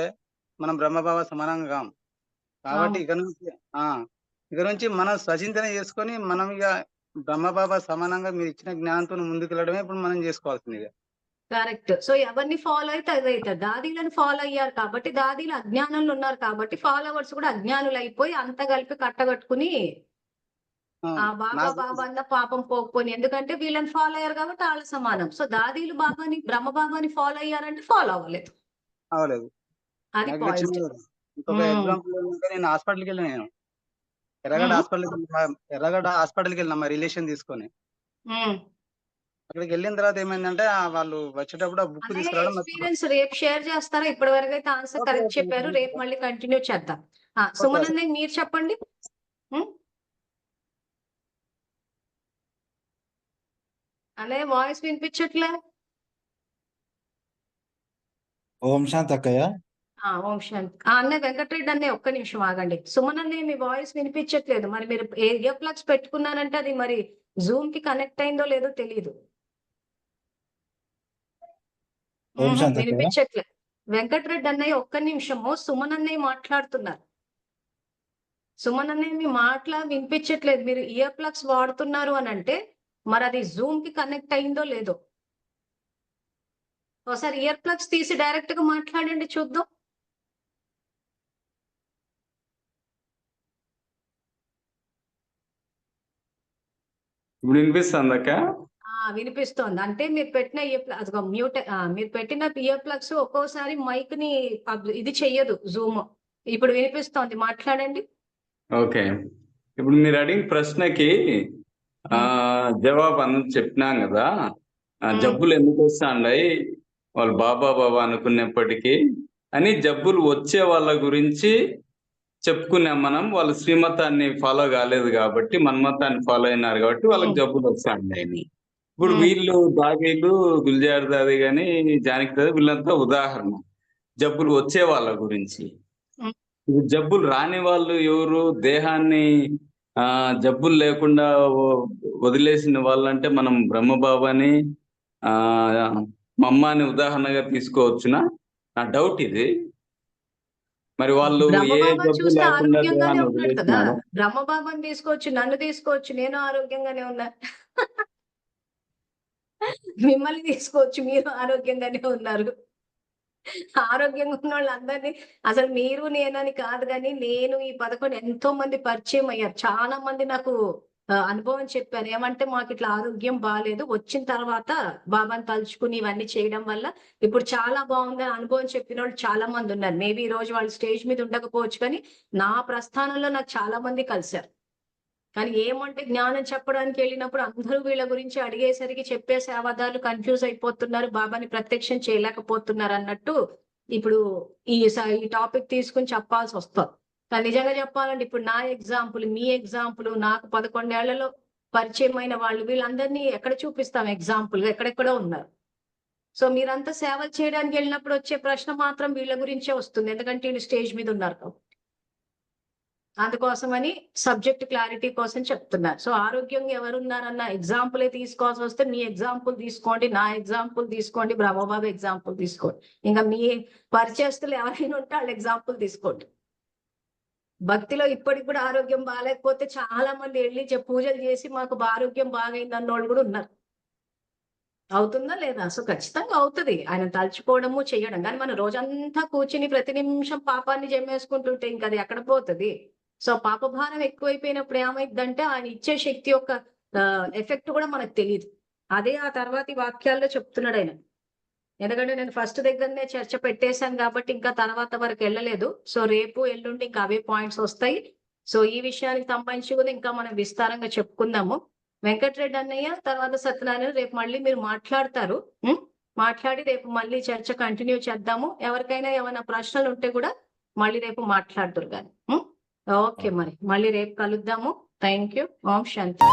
మనం బ్రహ్మబాబా సమానంగా కాం. కాబట్టి ఇక నుంచి మనం స్వచింతన చేసుకొని మనం ఇక బ్రహ్మబాబా సమానంగా మీరు ఇచ్చిన జ్ఞానంతో ముందుకు వెళ్ళడమే ఇప్పుడు మనం చేసుకోవాల్సింది. కరెక్ట్. సో ఎవరిని ఫాలో అయితే అది అవుతారు. దాదీలను ఫాలో అయ్యారు కాబట్టి, దాదీలు అజ్ఞానంలో ఉన్నారు కాబట్టి ఫాలోవర్స్ కూడా అజ్ఞానులు అయిపోయి అంత కలిపి కట్టగట్టుకుని ఆ బాబా బాబా అన్న పాపం పోకపోని, ఎందుకంటే వీళ్ళని ఫాలో అయ్యారు కాబట్టి వాళ్ళ సమానం. సో దాదీలు బాబాని బ్రహ్మ బాబాని ఫాలో అయ్యారంటే ఫాలో అవ్వలేదు. అవలేదు. అది పాయింట్. ఇంకొక ఎగ్జాంపుల్ ఏంటంటే నేను హాస్పిటల్కి వెళ్ళిన, నేను ఎర్రగడ్డ హాస్పిటల్కి వెళ్ళిన మా రిలేషన్ తీసుకొని. అక్కడికి వెళ్ళిన తర్వాత ఏమైందంటే వాళ్ళు వచ్చేటప్పుడు ఆ బుక్ తీసుకురావడం ఎక్స్పీరియన్స్ రేపు షేర్ చేస్తారా? ఇప్పటి వరకు అయితే ఆన్సర్ కరెక్ట్ చెప్పారు. రేపు మళ్ళీ కంటిన్యూ చేద్దాం. సుమన్ మీరు చెప్పండి. అనే వాయిస్ వినిపించట్లే. ఓం శాంతి అక్కయ్య. ఓం శాంతి. అన్నయ్య వెంకటరెడ్డి అన్నయ్య ఒక్క నిమిషం ఆగండి. సుమన్ అన్నయ్య మీ వాయిస్ వినిపించట్లేదు. మరి మీరు ఇయర్ ప్లగ్స్ పెట్టుకున్నారంటే అది మరి జూమ్ కి కనెక్ట్ అయిందో లేదో తెలియదు. వినిపించట్లేదు. వెంకటరెడ్డి అన్నయ్య ఒక్క నిమిషము. సుమన్ అన్నయ్య మాట్లాడుతున్నారు. సుమన్ అన్నయ్య మీ మాటలా వినిపించట్లేదు. మీరు ఇయర్ ప్లగ్స్ వాడుతున్నారు అని అంటే మరి అది జూమ్ కి కనెక్ట్ అయిందో లేదో. ఒకసారి ఇయర్ ప్లగ్స్ తీసి డైరెక్ట్ గా మాట్లాడండి చూద్దాం. ఇప్పుడు వినిపిస్తుందక్క? వినిపిస్తోంది. అంటే మీరు పెట్టిన మీరు పెట్టిన ఇయర్ ప్లగ్స్ ఒక్కోసారి మైక్ ని ఇది చెయ్యదు జూమ్. ఇప్పుడు వినిపిస్తోంది, మాట్లాడండి. ఓకే, ఇప్పుడు మీరు అడిగిన ప్రశ్నకి జవాబు చెప్పినాం కదా. జబ్బులు ఎందుకు వస్తాయి వాళ్ళు బాబా బాబా అనుకునేప్పటికీ అని, జబ్బులు వచ్చే వాళ్ళ గురించి చెప్పుకున్నాం మనం. వాళ్ళు శ్రీమతాన్ని ఫాలో కాలేదు కాబట్టి, మన్మతాన్ని ఫాలో అయినారు కాబట్టి వాళ్ళకి జబ్బులు వస్తాయి. ఇప్పుడు వీళ్ళు దాదీలు, గుల్జార్ దాది గాని, జానకి దాది, వీళ్ళంతా ఉదాహరణ జబ్బులు వచ్చే వాళ్ళ గురించి. జబ్బులు రాని వాళ్ళు ఎవరు? దేహాన్ని జబ్బులు లేకుండా వదిలేసిన వాళ్ళంటే మనం బ్రహ్మబాబాని, మమ్మాని ఉదాహరణగా తీసుకోవచ్చునా? నా డౌట్ ఇది. మరి వాళ్ళు ఏ జబ్బు లేకుండా దేహాన్ని వదిలేసినారు? బ్రహ్మబాబాని తీసుకోవచ్చు, నన్ను తీసుకోవచ్చు, నేను ఆరోగ్యంగానే ఉన్నా. మిమ్మల్ని తీసుకోవచ్చు, మీరు ఆరోగ్యంగానే ఉన్నారు. ఆరోగ్యంగా ఉన్న వాళ్ళందరినీ అసలు మీరు నేనని కాదు, కానీ నేను ఈ 11 ఎంతో మంది పరిచయం అయ్యారు. చాలా మంది నాకు అనుభవం చెప్పారు. ఏమంటే మాకు ఇట్లా ఆరోగ్యం బాగాలేదు, వచ్చిన తర్వాత బాబాని తలుచుకుని ఇవన్నీ చేయడం వల్ల ఇప్పుడు చాలా బాగుందని అనుభవం చెప్పిన వాళ్ళు చాలా మంది ఉన్నారు. మేబీ ఈ రోజు వాళ్ళు స్టేజ్ మీద ఉండకపోవచ్చు, కానీ నా ప్రస్థానంలో నాకు చాలా మంది కలిశారు. కానీ ఏమంటే జ్ఞానం చెప్పడానికి వెళ్ళినప్పుడు అందరూ వీళ్ళ గురించి అడిగేసరికి చెప్పేసే అబద్ధాలు కన్ఫ్యూజ్ అయిపోతున్నారు, బాబాని ప్రత్యక్షం చేయలేకపోతున్నారు అన్నట్టు ఇప్పుడు ఈ టాపిక్ తీసుకుని చెప్పాల్సి వస్తుంది. కానీ నిజంగా చెప్పాలంటే ఇప్పుడు నా ఎగ్జాంపుల్, మీ ఎగ్జాంపుల్, నాకు 11 ఏళ్లలో పరిచయం అయిన వాళ్ళు, వీళ్ళందరినీ ఎక్కడ చూపిస్తాం ఎగ్జాంపుల్ గా? ఎక్కడెక్కడో ఉన్నారు. సో మీరంతా సేవలు చేయడానికి వెళ్ళినప్పుడు వచ్చే ప్రశ్న మాత్రం వీళ్ళ గురించే వస్తుంది, ఎందుకంటే వీళ్ళు స్టేజ్ మీద ఉన్నారు కాబట్టి. అందుకోసమని సబ్జెక్ట్ క్లారిటీ కోసం చెప్తున్నారు. సో ఆరోగ్యంగా ఎవరున్నారన్న ఎగ్జాంపులే తీసుకోవాల్సి వస్తే మీ ఎగ్జాంపుల్ తీసుకోండి, నా ఎగ్జాంపుల్ తీసుకోండి, బ్రహ్మబాబు ఎగ్జాంపుల్ తీసుకోండి. ఇంకా మీ పరిచయస్తులు ఎవరైనా ఉంటే వాళ్ళ ఎగ్జాంపుల్ తీసుకోండి. భక్తిలో ఇప్పటికి కూడా ఆరోగ్యం బాగాలేకపోతే చాలా మంది వెళ్ళి పూజలు చేసి మాకు ఆరోగ్యం బాగైంది అన్నోళ్ళు కూడా ఉన్నారు. అవుతుందా లేదా? సో ఖచ్చితంగా అవుతుంది, ఆయన తలుచుకోవడము చేయడం. కానీ మనం రోజంతా కూర్చుని ప్రతి నిమిషం పాపాన్ని జమ్మేసుకుంటుంటే ఇంకా అది ఎక్కడ పోతుంది? సో పాపభారం ఎక్కువైపోయినప్పుడు ఏమైందంటే ఆయన ఇచ్చే శక్తి యొక్క ఎఫెక్ట్ కూడా మనకు తెలియదు. అదే ఆ తర్వాత ఈ వాక్యాల్లో చెప్తున్నాడు ఆయన. ఎందుకంటే నేను ఫస్ట్ దగ్గరనే చర్చ పెట్టేశాను కాబట్టి ఇంకా తర్వాత వరకు వెళ్ళలేదు. సో రేపు ఎల్లుండి ఇంకా అవే పాయింట్స్ వస్తాయి. సో ఈ విషయానికి సంబంధించి కూడా ఇంకా మనం విస్తారంగా చెప్పుకుందాము. వెంకటరెడ్డి అన్నయ్య తర్వాత సత్యనారాయణ రేపు మళ్ళీ మీరు మాట్లాడతారు. మాట్లాడి రేపు మళ్ళీ చర్చ కంటిన్యూ చేద్దాము. ఎవరికైనా ఏమైనా ప్రశ్నలు ఉంటే కూడా మళ్ళీ రేపు మాట్లాడుతురు కానీ. ఓకే, మరి మళ్ళీ రేపు కలుద్దాము. Thank you. ఓం శాంతి.